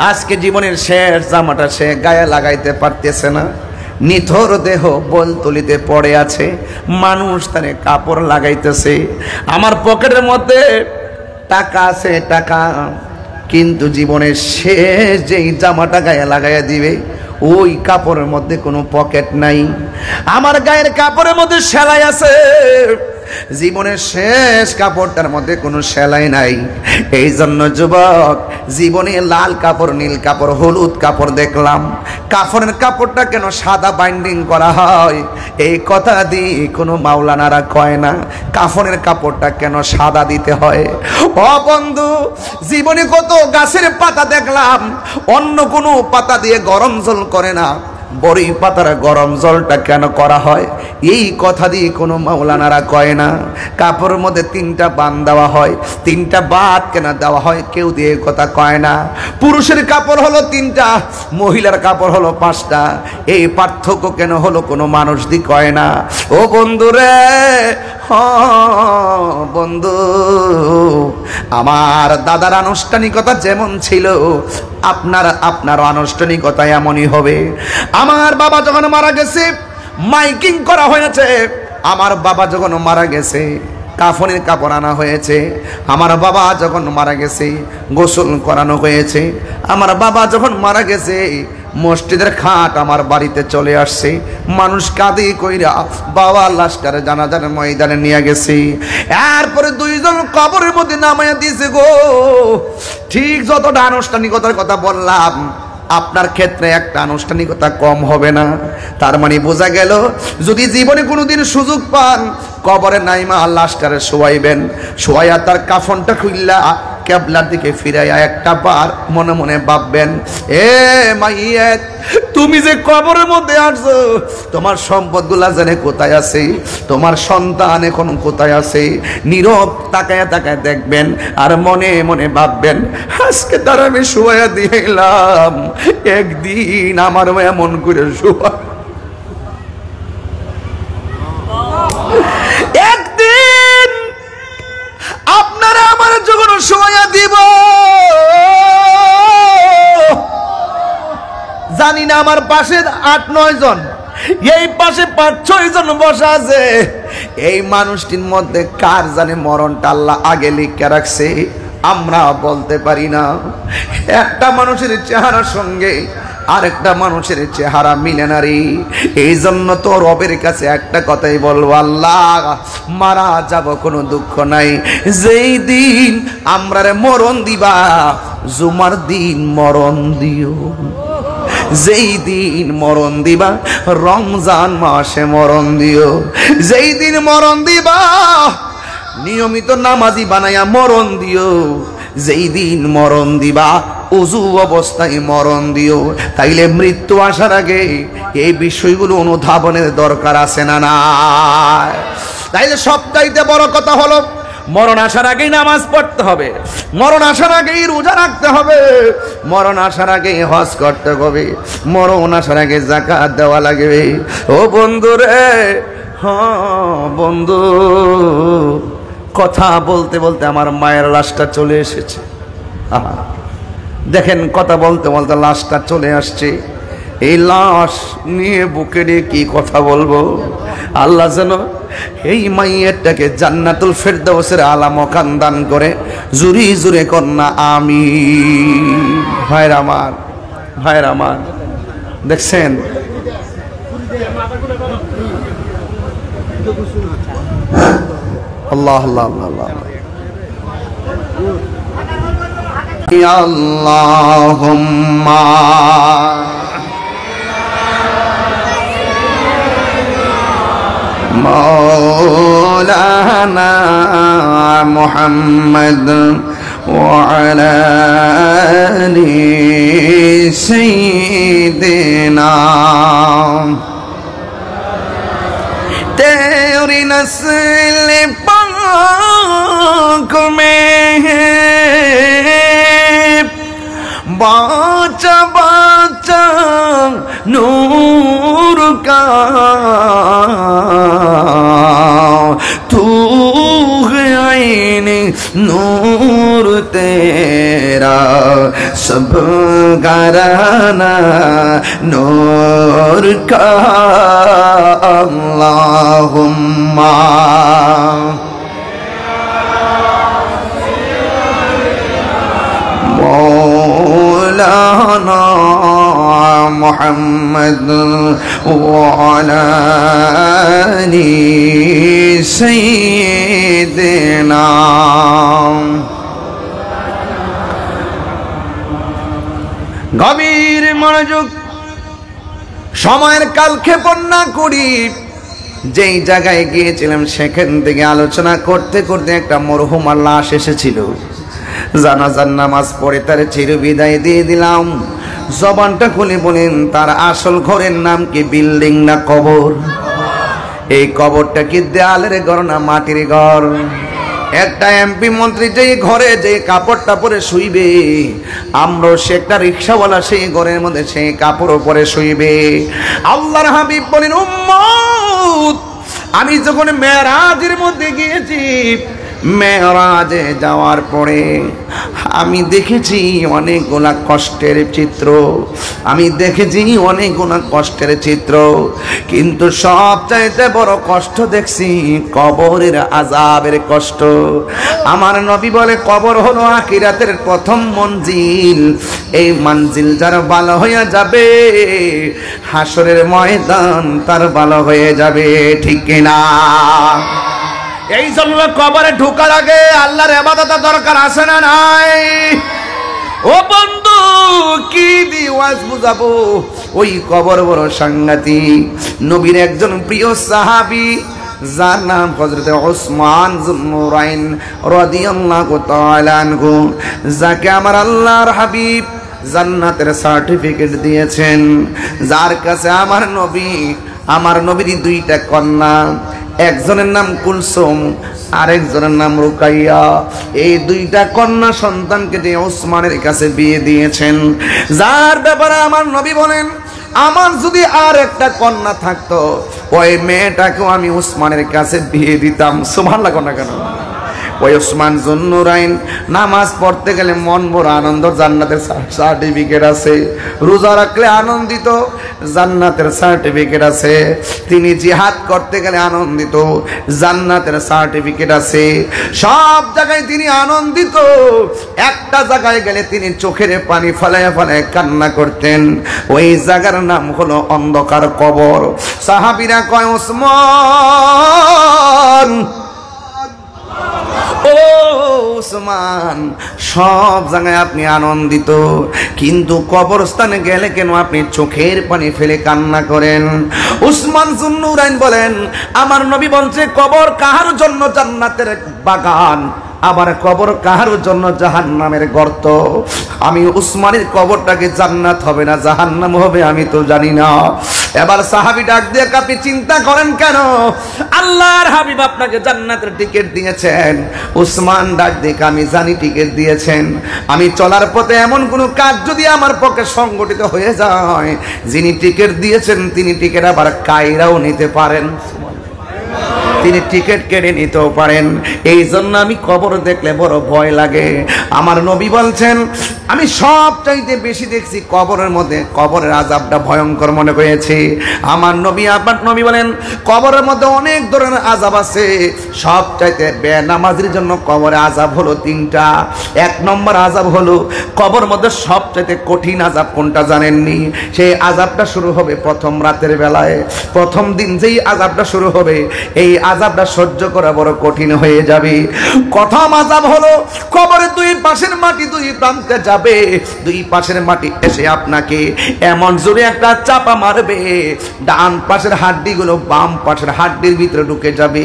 আজকে জীবনের শেষ জামাটা সে গায়ে লাগাইতে পারতেছে না, নিথর দেহ বলতলিতে পড়ে আছে, মানুষ তারে কাপড় লাগাইতেছে। আমার পকেটের মধ্যে টাকা আছে, টাকা, কিন্তু জীবনের শেষ যেই জামাটা গায়ে লাগাইয়া দিবে ওই কাপড়ের মধ্যে কোনো পকেট নাই। আমার গায়ের কাপড়ের মধ্যে সেলাই আছে, জীবনের শেষ কাপড়টার মধ্যে কোনো সেলাই নাই। এই জন্য যুবক, জীবনে লাল কাপড়, নীল কাপড়, হলুদ কাপড় দেখলাম, কাফনের কাপড়টা কেন সাদা বাইন্ডিং করা হয় এই কথা দিয়ে কোনো মাওলানারা কয় না, কাফনের কাপড়টা কেন সাদা দিতে হয়। ও বন্ধু, জীবনে কত গাছের পাতা দেখলাম অন্য কোনো পাতা দিয়ে গরম জল করে না, বড়ি পাতার গরম জলটা কেন করা হয় এই কথা দিয়ে কোনো মাওলানারা কয় না। কাপড়ের মধ্যে 3টা বান দেওয়া হয়, 3টা বাত কেন দেওয়া হয় কেউ দিয়ে কথা কয় না। পুরুষের কাপড় হলো 3টা, মহিলার কাপড় হলো 5টা, এই পার্থক্য কেন হলো কোনো মানুষ দি কয় না। ও বন্ধু রে, বন্ধু, আমার দাদার আনুষ্ঠানিকতা যেমন ছিল আপনার আনুষ্ঠানিকতা এমনই হবে। আমার বাবা যখন মারা গেছে মাইকিং করা হয়েছে। আমার বাবা যখন মারা গেছে কাফনের কাপড় আনা হয়েছে, আমার বাবা যখন মারা গেছে গোসল করানো হয়েছে, আমার বাবা যখন মারা গেছে মসজিদের খাট আমার বাড়িতে চলে আসছে, মানুষ কাঁদি কইরা বাবা লাশটারে জানাজার ময়দানে নিয়ে গেছে। এরপরে দুইজন কবরের মধ্যে নামাইয়া দিয়েছে গো। ঠিক যতটা আনুষ্ঠানিকতার কথা বললাম, আপনার ক্ষেত্রে একটা আনুষ্ঠানিকতা কম হবে না। তার মানে বোঝা গেল, যদি জীবনে কোনোদিন সুযোগ পান কবরে নাইমা লাশটারে শোয়াইবেন, শোয়াইয়া তার কাফনটা খুললা কেবলার দিকে ফিরাইয়া একটা বার মনে মনে ভাববেন, এ মাইয়াত তুমি যে কবরের মধ্যে আসছো, তোমার সম্পদগুলা জানে কোথায় আছে, তোমার সন্তান এখন কোথায় আছে। নীরব তাকায় তাকায় দেখবেন আর মনে মনে ভাববেন, আজকে তার আমি শোয়া দিলাম, একদিন আমার এমন করে শোয়া, একদিন আপনারা আমার যখন শোয়া দিব, জানি না আমার পাশে 8-9 জন, এই পাশে 5-6 জন বসা আছে, এই মানুষটির মধ্যে কার জানে মরণটা আল্লাহ আগে লিখে রাখছে, আমরা বলতে পারি না। একটা মানুষের চেহারার সঙ্গে আরেকটা মানুষের চেহারা মিলে না রে। এই জন্য তো রবের কাছে একটা কথাই বলবো, আল্লাহ মারা যাব কোনো দুঃখ নাই, যেই দিন আমরারে মরণ দিবা জুমার দিন মরণ দিও, যেই দিন মরণ দিবা রমজান মাসে মরণ দিও, যেই দিন মরণ দিবা নিয়মিত নামাজি বানায়া মরণ দিও, যেই দিন মরণ দিবা ওযু অবস্থায় মরণ দিও। তাইলে মৃত্যু আসার আগে এই বিষয়গুলো অনুধাবনের দরকার আছে না না? তাইলে সবচাইতে বড় কথা হলো মরণ আসার আগেই নামাজ পড়তে হবে, মরণ আসার আগেই রোজা রাখতে হবে, মরণ আসার আগেই হজ করতে হবে, মরণ আসার আগে যাকাত দেওয়া লাগবে। ও বন্ধু রে, হ্যাঁ বন্ধু, কথা বলতে বলতে আমার মায়ের লাশটা চলে এসেছে। দেখেন কথা বলতে বলতে লাশটা চলে আসছে। এই লাশ নিয়ে বুকে নিয়ে কি কথা বলবো। আল্লাহ যেন এই মাইয়াটাকে জান্নাতুল ফেরদাউসের আলা মাকাম দান করে। জুরি জুরে কন্যা আমিন। ভাইরা আমার, ভাইরা আমার, দেখছেন আল্লাহ আল্লাহ আল্লাহ আল্লাহুম্মা মাওলানা মুহাম্মদ ওয়া আলা আলি সাইয়্যিদিনা तेरी नस्ल पाक में बाचा बाचा नूर का तू आईने नूर तेरा सब घराना नूर का अल्लाहुम्मा मौलाना मुहम्मद वाला आली सय्यिदिना। গভীর মনোযোগ, সময়ের কালক্ষেপণ না করি। যেই জায়গায় গিয়েছিলাম সেখান থেকে আলোচনা করতে করতে একটা মরহুমার লাশ এসেছিল। জানাজার নামাজ পড়ে তার চিরবিদায় দিয়ে দিলাম। জবানটা খুলে বলেন, তার আসল ঘরের নাম কি বিল্ডিং না কবর? এই কবরটা কি দেয়ালের ঘর না মাটির ঘর? একটা এমপি মন্ত্রী যেই ঘরে যে কাপড়টা পরে শুইবে, আমরাও সে একটা রিক্সাওয়ালা সেই ঘরের মধ্যে সেই কাপড় পরে শুইবে। আল্লাহর হাবিব বলেন, উম্মত আমি যখন মেরাজের মধ্যে গিয়েছি মেরাজে যাওয়ার পরে আমি দেখেছি অনেকগুলা কষ্টের চিত্র, আমি দেখেছি অনেকগুলা কষ্টের চিত্র, কিন্তু সবচাইতে বড় কষ্ট দেখছি কবরের আযাবের কষ্ট। আমার নবী বলে কবর হলো আখিরাতের প্রথম মঞ্জিল। এই মঞ্জিল যার ভালো হয়ে যাবে হাসরের ময়দান তার ভালো হয়ে যাবে, ঠিক কিনা? এই জন্য কবরে ঢোকার আগে আল্লাহর ইবাদতের দরকার আছে না নাই? ও বন্ধু কি দি ওয়াজ বুঝাবো, ওই কবর বড় সাংঘাতিক। নবীর একজন প্রিয় সাহাবী যার নাম হযরত ওসমান যুন্নুরাইন রাদিয়াল্লাহু তাআলা আনহু, যাকে আমার আল্লাহর হাবিব জান্নাতের সার্টিফিকেট দিয়েছেন, যার কাছে আমার নবীর দুইটা কন্যা, একজনের নাম কুলসুম আর একজনের নাম রুকাইয়া। এই দুইটা কন্যা সন্তানকে যে ওসমানের কাছে বিয়ে দিয়েছেন, যার ব্যাপারে আমার নবী বলেন আমার যদি আর একটা কন্যা থাকতো ওই মেয়েটাকেও আমি ওসমানের কাছে বিয়ে দিতাম। সুবহানাল্লাহ না কেন? ওই ওসমান যুন্নুরাইন নামাজ পড়তে গেলে মন ভরা আনন্দ, জান্নাতের সার্টিফিকেট আছে। রোজা রাখলে আনন্দিত, জান্নাতের সার্টিফিকেট আছে। তিনি জিহাদ করতে গেলে আনন্দিত, জান্নাতের সার্টিফিকেট আছে। সব জায়গায় তিনি আনন্দিত, একটা জায়গায় গেলে তিনি চোখের পানি ফেলায় ফেলায় কান্না করতেন। ওই জায়গার নাম হলো অন্ধকার কবর। সাহাবীরা কয় ওসমান, ও ওসমান, সব জায়গায় আপনি আনন্দিত, কিন্তু কবরস্থানে গেলে কেন আপনি চোখের পানি ফেলে কান্না করেন? ওসমান যুন্নুরাইন বলেন আমার নবী বলছে কবর কাহার জন্য জান্নাতের বাগান, আবার কবর কাহার জন্য জাহান্নামের গর্ত। আমি উসমানের কবরটাকে জান্নাত হবে না জাহান্নাম হবে আমি তো জানি না। এবার সাহাবী ডাক দিয়ে আপনি চিন্তা করেন কেন? আল্লাহর হাবিব আপনাকে জান্নাতের টিকিট দিয়েছেন। উসমান ডাক দিয়ে আমি জানি টিকিট দিয়েছেন, আমি চলার পথে এমন কোন কাজ যদি আমার পক্ষে সংগঠিত হয়ে যায়, যিনি টিকিট দিয়েছেন তিনি টিকিট আবার কায়রাও নিতে পারেন, তিনি টিকিট কেটে নিতেও পারেন। এই জন্য আমি কবর দেখলে বড় ভয় লাগে। আমার নবী বলছেন আমি সব চাইতে বেশি দেখছি কবরের মধ্যে কবরের আযাবটা ভয়ঙ্কর মনে করেছি। আমার নবী বলেন কবরের মধ্যে অনেক ধরনের আযাব আছে, সব চাইতে বেনামাজির জন্য কবরে আযাব হলো তিনটা। এক নম্বর আযাব হলো কবর মধ্যে সব চাইতে কঠিন আযাব কোনটা জানেননি? সেই আযাবটা শুরু হবে প্রথম রাতের বেলায়। প্রথম দিন যেই আযাবটা শুরু হবে এই আযাবটা সহ্য করা বড় কঠিন হয়ে যাবে। প্রথম আযাব হলো কবরের দুই পাশের মাটি দুই প্রান্তে যাবে, দুই পাশের মাটি এসে আপনাকে এমন জোরে একটা চাপা মারবে, ডান পাশের হাড্ডিগুলো বাম পাশের হাড্ডির ভিতরে ঢুকে যাবে,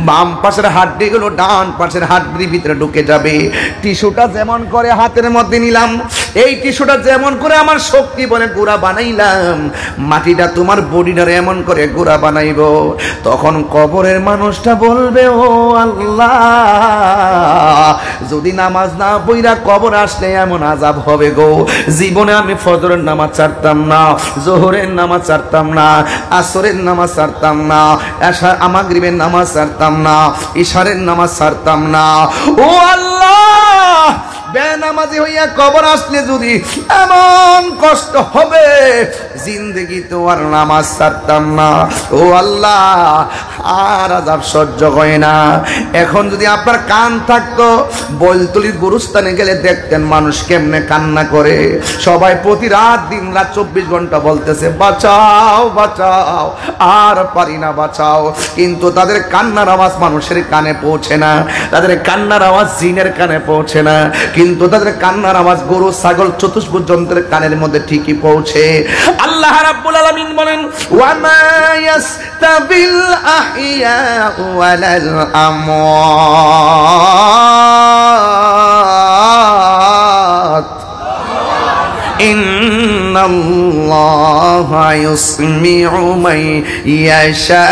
বাম পাশের হাড্ডিগুলো ডান পাশের হাড্ডির ভিতরে ঢুকে যাবে। টিস্যুটা যেমন করে হাতের মধ্যে নিলাম, এই টিস্যুটা যেমন করে আমার শক্তি বলে গুড়া বানাইলাম, মাটিটা তোমার বডিটারে এমন করে গুড়া বানাইব। তখন কবরের মানুষটা বলবে ও আল্লাহ, যদি নামাজ না পড়া কবর আসলে এমন আযাব হবে গো। জীবনে আমি ফজরের নামাজ ছাড়তাম না, যোহরের নামাজ ছাড়তাম না, আসরের নামাজ ছাড়তাম না, মাগরিবের নামাজ ছাড়তাম না, ইশারের নামাজ ছাড়তাম না। ও আল্লাহ, বেনামাজি হইয়া কবর আসলে যদি এমন কষ্ট হবে, জিন্দেগি তো আর নামাজ ছাড়তাম না। ও আল্লাহ, আর আযাব সহ্য হয় না। এখন যদি আপনার কান থাকতো, বলতলির গুরুস্থানে গেলে দেখতেন মানুষ কেমনে কান্না করে। সবাই প্রতি রাত দিন রাত 24 ঘন্টা বলতেছে বাঁচাও বাঁচাও, আর পারি না বাঁচাও, কিন্তু তাদের কান্নার আওয়াজ মানুষের কানে পৌঁছে না, তাদের কান্নার আওয়াজ জিনের কানে পৌঁছে না, কিন্তু তাদের কান্নার আওয়াজ গরু ছাগল চতুষ্পদ যন্ত্রের কানের মধ্যে ঠিকই পৌঁছে। আল্লাহ রাব্বুল আলামিন বলেন ওয়া মা ইয়াস্তাবিল আহিয়া ওয়ালাল আমওয়াত ইন্নাল্লাহা ইউসমিউ মান ইয়াশা।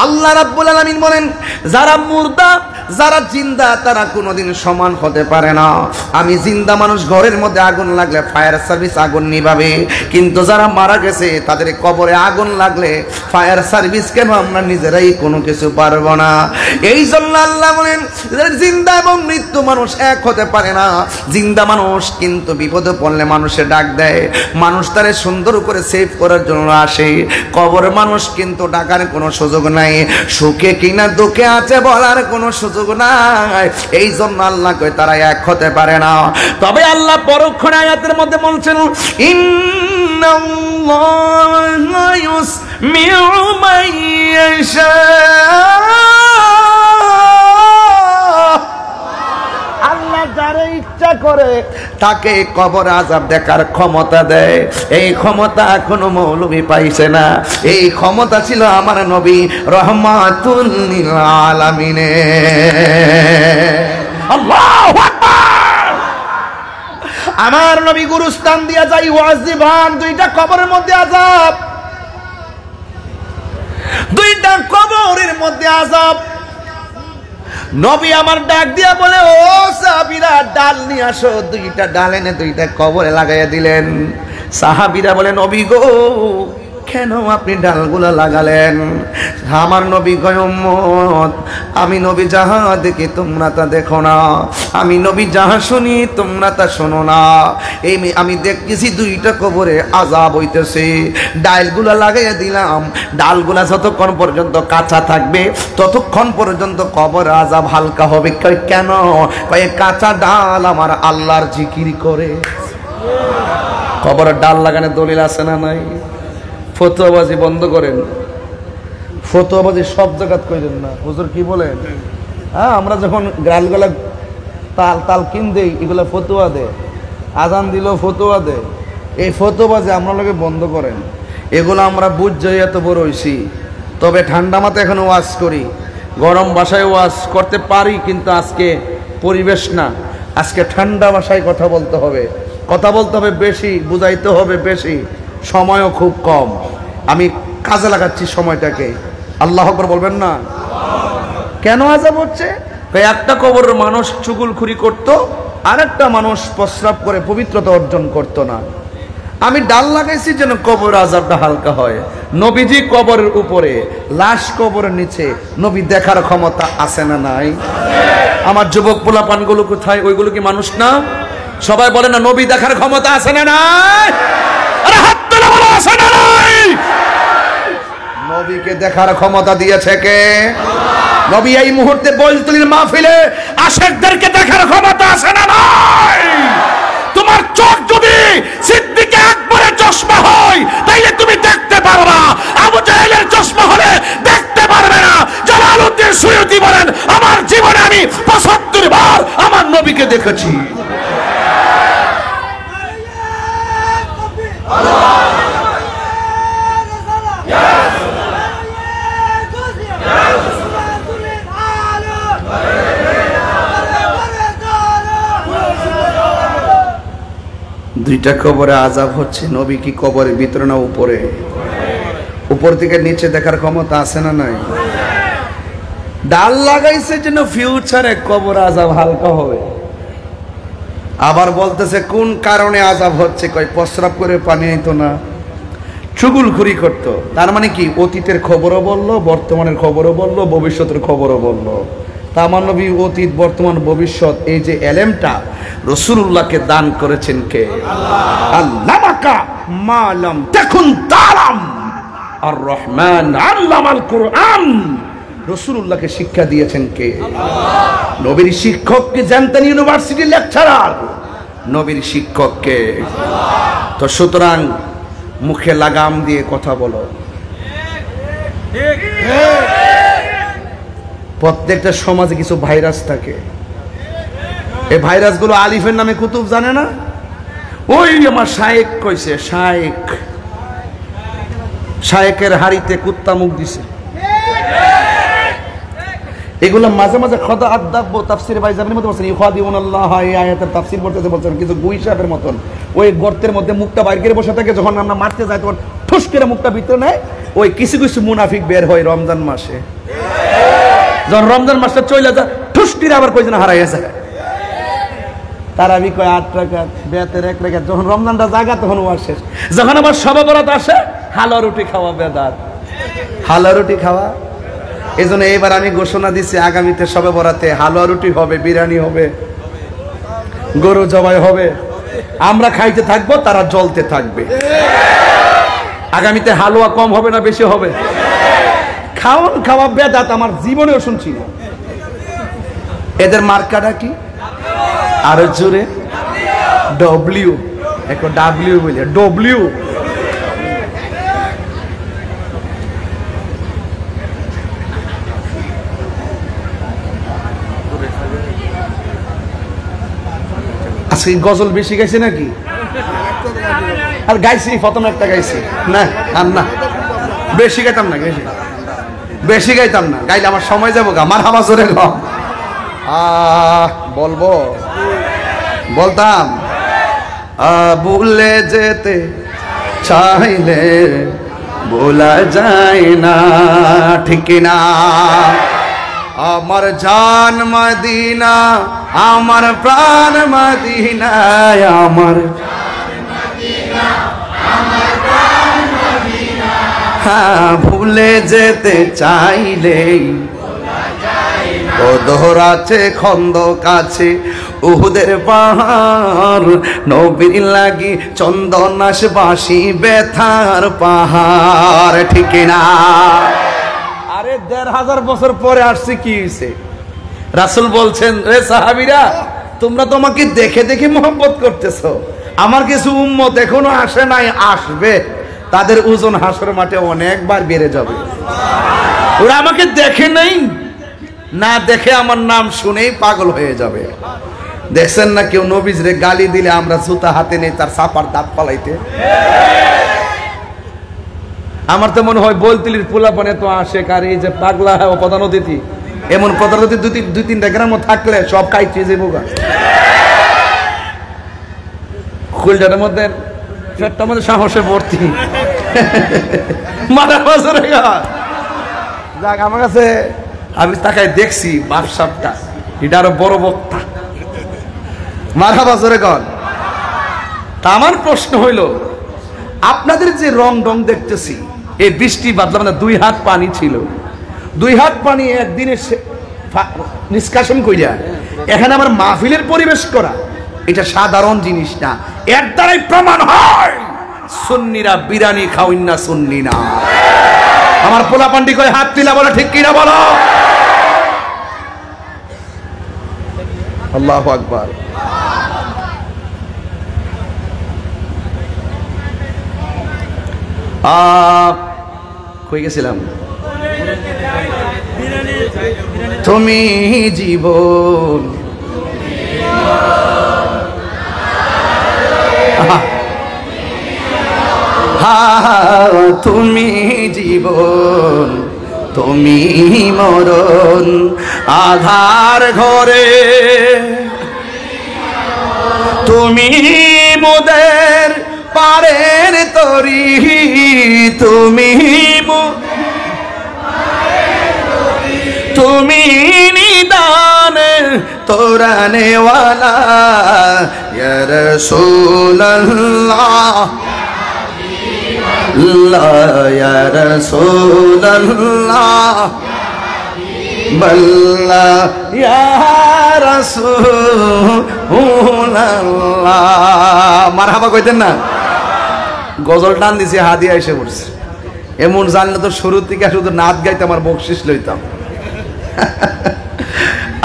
আল্লাহ রাব্বুল আলামিন বলেন যারা মুর্দা যারা জিন্দা তারা কোনোদিন সমান হতে পারে না। আমি জিন্দা মানুষ, ঘরের মধ্যে আগুন লাগলে ফায়ার সার্ভিস আগুন নিভাবে, কিন্তু যারা মারা গেছে তাদের কবরে আগুন লাগলে ফায়ার সার্ভিস কেন আমরা নিজেরাই কোনো কিছু পারবো না। এই জন্য আল্লাহ বলেন জিন্দা এবং মৃত্যু মানুষ এক হতে পারে না। জিন্দা মানুষ কিন্তু বিপদে পড়লে মানুষে ডাক দেয়, মানুষ তারে সুন্দর করে সেভ করার জন্য আসে। কবর মানুষ কিন্তু ডাকার কোনো সুযোগ নাই, সুখে কিনা দুঃখে আছে বলার কোনো সুযোগ নাই। এই জন্য আল্লাহ কয় তারা এক হতে পারে না। তবে আল্লাহ পরক্ষণে আয়াতের মধ্যে বলছেন ইন্নাল্লাহা ইউসমিউ মান ইয়াশা, যারা ইচ্ছা করে তাকে কবর আযাব দেখার ক্ষমতা দেয়। এই ক্ষমতা কোনো মৌলবী পাইছে না, এই ক্ষমতা ছিল আমার নবী রহমাতুল লিল আলামিন। আল্লাহু আকবার। আমার নবী গুরুস্থান দিয়া যাই ওয়াজিবান, দুইটা কবরের মধ্যে আযাব, দুইটা কবরের মধ্যে আযাব। নবী আমার ডাক দিয়া বলে, ও সাহাবীরা ডাল নিয়ে আসো। দুইটা ডাল এনে দুইটা কবরে লাগাইয়া দিলেন। সাহাবীরা বলে, নবী গো কেন আপনি ডালগুলা লাগালেন? আমার নবী কয়, উম্মত আমি নবী যাহা দেখি তোমরা তা দেখো না, আমি নবী যাহা শুনি তোমরা তা শোনো না। এই আমি দেখতেছি দুইটা কবরে আযাব হইতেছে, ডালগুলা লাগাইয়া দিলাম। ডালগুলা যতক্ষণ পর্যন্ত কাঁচা থাকবে ততক্ষণ পর্যন্ত কবর আযাব হালকা হবে। কয় কেন? কয় কাঁচা ডাল আমার আল্লাহর জিকির করে। কবরের ডাল লাগানোর দলিল আছে না নাই? ফতোয়াবাজি বন্ধ করেন, ফতোয়াবাজি সব জায়গাত কইলেন না। হুজুর কি বলেন? হ্যাঁ, আমরা যখন গালগুলা তাল তাল কিন দেই, এগুলা ফতোয়া দে, আজান দিল ফতোয়া দে। এই ফতোয়াবাজি আমরা লোকে বন্ধ করেন। এগুলো আমরা বুঝ যাই এত বড় হইছি। তবে ঠান্ডা মাথা এখন ওয়াজ করি, গরম ভাষায় ওয়াজ করতে পারি, কিন্তু আজকে পরিবেশ না। আজকে ঠান্ডা ভাষায় কথা বলতে হবে, কথা বলতে হবে বেশি, বুঝাইতে হবে বেশি, সময়ও খুব কম। আমি কাজে লাগাচ্ছি সময়টাকে। আল্লাহু আকবার বলবেন না? কেন আযাব হচ্ছে? একটা কবরের মানুষ চুগলখুরি করত, আরেকটা মানুষ প্রস্রাব করে পবিত্রতা অর্জন করত না। আমি ডাল লাগাইছি যেন কবর আযাবটা হালকা হয়। নবীজি কবরের উপরে, লাশ কবরের নিচে, নবী দেখার ক্ষমতা আছে না নাই? আমার যুবক পোলাপানগুলো কোথায়? ওইগুলো কি মানুষ না? সবাই বলে না নবী দেখার ক্ষমতা আছে না নাই? আরে হাত তুলে বলো আছে না নাই? নবীকে দেখার ক্ষমতা দিয়েছে কে? নবী এই মুহূর্তে বৈতুলের মাহফিলে আশিকদেরকে দেখার ক্ষমতা আছে না নাই? তোমার চোখ যদি সিদ্দিকে আকবরের চশমা হয় তাইলে তুমি দেখতে পারবা, আবু জাহেলের চশমা হলে দেখতে পারবে না। জালালউদ্দিন সুয়ুতি বলেন, আমার জীবনে আমি ৭৫ বার আমার নবীকে দেখেছি। দুইটা কবরে আযাব হচ্ছে। নবী কি কবরের ভিতরে না উপরে? উপর থেকে নিচে দেখার ক্ষমতা আছে না নাই? ডাল লাগাইছে যেন ফিউচারে কবর আযাব হালকা হবে। আবার বলতেছে কোন কারণে আযাব হচ্ছে? কয় প্রস্রাব করে পানি আইতো না, চুগলখুরি করতো। তার মানে কি? অতীতের খবরও বললো, বর্তমানের খবরও বললো, ভবিষ্যতের খবরও বললো। তা আমার নবী অতীত বর্তমান ভবিষ্যৎ এই যে এলেমটা রাসূলুল্লাহকে দান করেছেন কে? আল্লামাকা মা লাম তাকুন তালাম। আর রহমান আল্লামাল কুরআন। রাসূলুল্লাহকে শিক্ষা দিয়েছেন কে? নবীর শিক্ষককে জানতেন ইউনিভার্সিটি লেকচারার, নবীর শিক্ষককে। তো সুতরাং মুখে লাগাম দিয়ে কথা বলো। প্রত্যেকটা সমাজে কিছু ভাইরাস থাকে। এই ভাইরাসগুলো আলিফের নামে কুতুব জানে না? ওই আমার শায়েক কইছে, শায়েকের হাড়িতে কুত্তা মুখ দিছে। এগুলো মাঝে মাঝে খোদা আদাব্ব তাফসীরে বাইজাবির মধ্যে বলছেন ইউখাদিউনাল্লাহ, এই আয়াতের তাফসীর করতেছে বলছেন কিছু গুই সাহেবের মতন ওই গর্তের মধ্যে মুখটা বাইরে করে বসে থাকে। যখন আমরা মারতে যাই তখন ঠুস করে মুখটা ভিতরে নেয়। ওই কিছু কিছু মুনাফিক বের হয় রমজান মাসে। যখন রমজান মাসটা চলে যায় গোষ্ঠীর আবার কয়জন হারাইছে। তারাবি কয় 8 রাকাত, বেতের 1 রাকাত। যখন রমজানটা জাগা তখন ওয়াজ শেষ। যখন আবার শবে বরাত আসে, হালুয়া রুটি খাওয়া বেদাত। হালুয়া রুটি খাওয়া, এজন্য এবার আমি ঘোষণা দিচ্ছি আগামীতে শবে বরাতে হালুয়া রুটি হবে, বিরিয়ানি হবে, গরু জবাই হবে, আমরা খাইতে থাকবো, তারা জ্বলতে থাকবে। আগামীতে হালুয়া কম হবে না বেশি হবে? খাওয়ান খাওয়া বেদাত, আমার জীবনেও শুনছি না। এদের মার্কাটা কি? আরো জোরে, ডব্লিউ। একটা ডাব্লিউ বলে, ডব্লিউ। আজকে গজল বেশি গাইছে নাকি? আর গাইছি, প্রথম একটা গাইছি না, আর না বেশি গাইতাম না, বেশি গাইতাম না, গাইলে আমার সময় যাবো গা। মার হাবা জোরে গ। বলবো, বলতাম ভুলে যেতে চাইলে বলা যায় না, ঠিক না? আমার জান মদিনা, আমার প্রাণ মদিনা, আমার হ্যাঁ, ভুলে যেতে চাইলেই ও দোহরাছে খন্দক আছে, উহুদের পাহাড়, নবীর লাগি চন্দনাস বাসি ব্যথার পাহাড়, ঠিক না? আরে 1500 বছর পরে আসছে, কি হয়েছে? রাসূল বলছেন, রে সাহাবীরা, তোমরা তোমাকে দেখে দেখে মোহাম্মত করতেছো, আমার কিছু উম্মত এখনো আসে নাই, আসবে, তাদের ওজন হাসর মাঠে অনেকবার বেড়ে যাবে। ওরা আমাকে দেখে নাই, না দেখে আমার নাম শুনেই পাগল হয়ে যাবে। দেখছেন না কেউ নবীজরে গালি দিলে আমরা জুতা হাতে নেই তার চাপার দাঁত পালাইতে? আমার তো মনে হয় বলতিলির পোলাপানে তো আসে, কার এই যে পাগলা প্রধান অতিথি, এমন প্রধান অতিথি 2-3টা গ্রামও থাকলে সব কাইতে যাবো গা। খুলটার মধ্যে পেটটার মধ্যে সাহসে ভর্তি, মাথা বছর যাক। আমার কাছে আমি তাকায় দেখছি বাপসাপটা, এটা আরো বড় বক্তা, মাথা বছরে গন। তা আমার প্রশ্ন হইল, আপনাদের যে রং ডং দেখতেছি, এই বৃষ্টি বাদলা মানে 2 হাত পানি ছিল, 2 হাত পানি একদিনে নিষ্কাশন কইরা এখানে আমার মাহফিলের পরিবেশ করা, এটা সাধারণ জিনিস না। এর দ্বারাই প্রমাণ হয় সুন্নিরা বিরিয়ানি খাওয়াইন না, সুন্নি না। আমার পোলা পান্ডি কয় হাত তুলা, বলো ঠিক কিনা বলো? আল্লাহু আকবার। কই গেছিলাম? তুমি জীবন, তুমি জীবন, তুমি মরণ, আধার ঘরে তুমি মোদের পারের তরি, তুমি তুমি নিদান তোরানেওয়ালা, ইয়া রাসূলুল্লাহ, ইয়া রাসূলুল্লাহ, বল্লা ইয়া রাসূলুল্লাহ। মারহাবা কইতেন না? গজল টান দিছে, হাদিয়া এসে পড়ছে। এমন জানলে তো শুরু থেকে শুধু নাচ গাইতে আমার বকশিস লইতাম।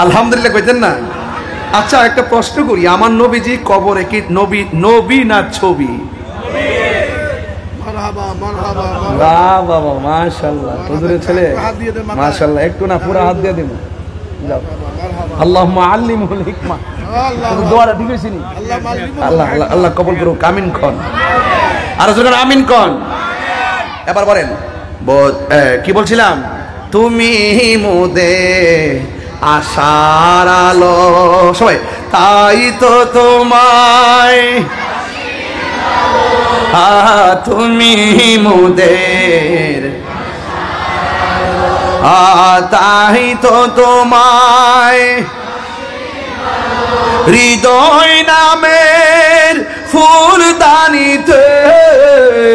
আলহামদুলিল্লাহ কইতেন না? আচ্ছা, একটা প্রশ্ন করি, আমার নবীজি কবরে কি নবী, নবী না ছবি? বাহ বাবা, মাশাআল্লাহ, হুজুরের ছেলে, মাশাআল্লাহ। একটু না, পুরো হাত দিয়ে দিন। আল্লাহুম্মা আল্লিমহুল হিকমা। দোয়াটা ঠিক হইছে নি? আল্লাহ আল্লাহ আল্লাহ কবুল করুক, আমিন কোন। আর যখন আমিন কোন, এবার বলেন কি বলছিলাম? তুমি মোদের আশার আলো, সবাই তাই তো তোমায়, তুমি মোদের তাই তো তোমায় হৃদয় নামের ফুলদানিতে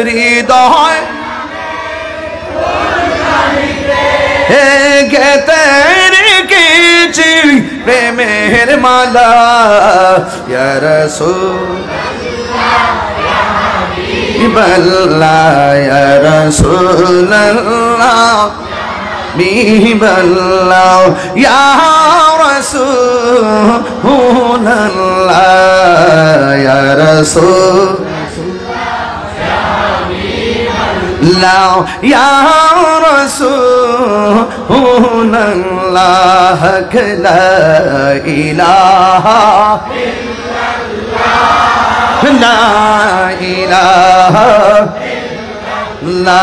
হৃদয় গেতে রেখেছি প্রেমের মালা ইয়া রাসূলুল্লাহ ইয়া রাসূলুল্লাহ বিহিবাল্লাহ ইয়া রাসূলুল্লাহ ইয়া রাসূলুল্লাহ ইয়া রাসূলুল্লাহ লা ইলাহা ইল্লাল্লাহ লা ইলাহা লা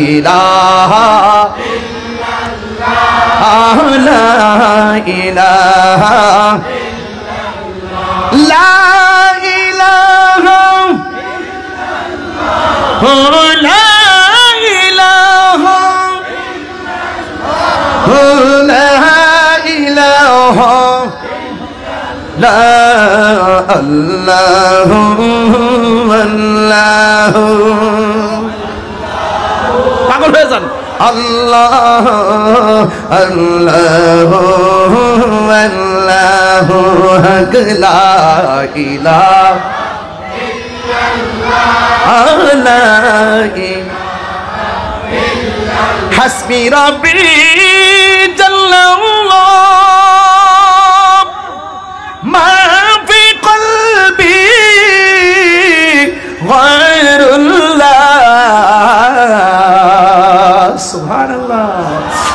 ইলাহা ইল্লাল্লাহ লা ইলাহা লা ইলাহা লা ইলাহা লা ইলাহা লা আল্লাহু আল্লাহু পাগল হয়ে যান আল্লাহ আল্লাহু আল্লাহু লা ইলাহা ইল্লাল্লাহ হাসবি রাব্বি জাল্লাল্লাহ মা ফি কলবি গায়রুল্লাহ সুবহানাল্লাহ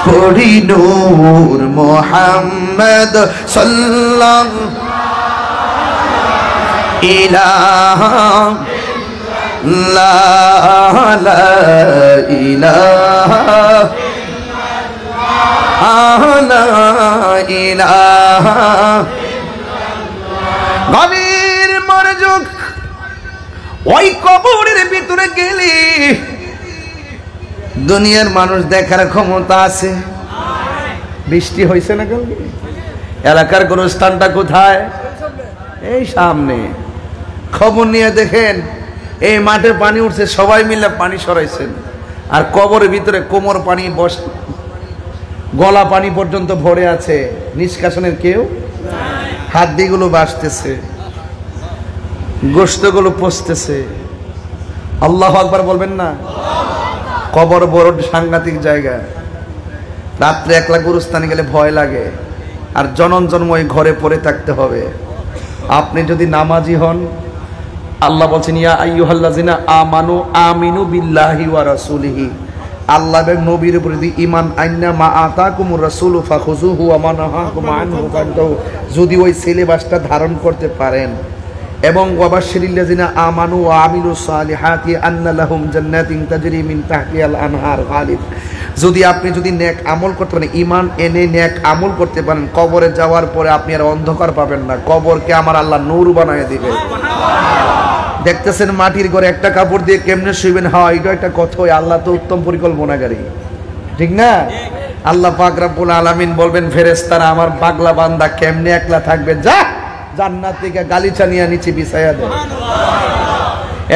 পড়ি নূর মুহাম্মদ সাল্লাল্লাহু ইলাহা লা ইলাহা লা ইলাহা গভীর মনোযোগ ওই কবরের ভিতরে গেলে দুনিয়ার মানুষ দেখার ক্ষমতা আছে। বৃষ্টি হয়েছে না কালকে? এলাকার গোরস্থানটা কোথায়? এই সামনে। খবর নিয়ে দেখেন এই মাঠে পানি উঠছে, সবাই মিলে পানি সরাইছেন, আর কবরের ভিতরে কোমর পানি গলা পানি পর্যন্ত ভরে আছে, নিষ্কাশনের কেউ হাড্ডিগুলো বাসতেছে, গোশতগুলো পচতেছে। আল্লাহু আকবার বলবেন না? কবর বড় সাংঘাতিক জায়গা। রাত্রে একলা গুরুস্থানে গেলে ভয় লাগে, আর জনম জন্ম ওই ঘরে পড়ে থাকতে হবে। আপনি যদি নামাজি হন, আল্লাহ বলছেন ইয়া আইয়ুহাল্লাযিনা আমানু আমিনু বিল্লাহি ওয়া রাসূলিহি, আল্লাহ এবং নবীর উপর যদি ঈমান আইনা মা আতাকুমুর রাসূলু ফাখুযুহু ওয়া মা নাহাকুম আনহু ফান্তাহু, যদি ওই সিলেবাসটা ধারণ করতে পারেন, এবং ওয়াবাশশিরিল্লাযিনা আমানু ওয়া আমিলুস সালিহাতি আন্না লাহুম জান্নাতিন তাজরি মিন তাহতিহাল আনহার খালিদ, যদি আপনি নেক আমল করতে পারেন, ঈমান এনে নেক আমল করতে পারেন, কবরে যাওয়ার পরে আপনি আর অন্ধকার পাবেন না, কবরকে আমার আল্লাহ নূর বানায় দিবে। দেখতেছেন মাটির ঘরে একটা কাপড় দিয়ে কেমনে শুইবেন? হ্যাঁ, এটা একটা কথা। আল্লাহ তো উত্তম পরিকল্পনাকারী, ঠিক না? আল্লাহ পাক রব্বুল আলামিন বলবেন ফেরেশতারা আমার পাগলা বান্দা কেমনে একলা থাকবে, যা জান্নাত থেকে গালিচা নিয়ে নিচে বিছায়া দে।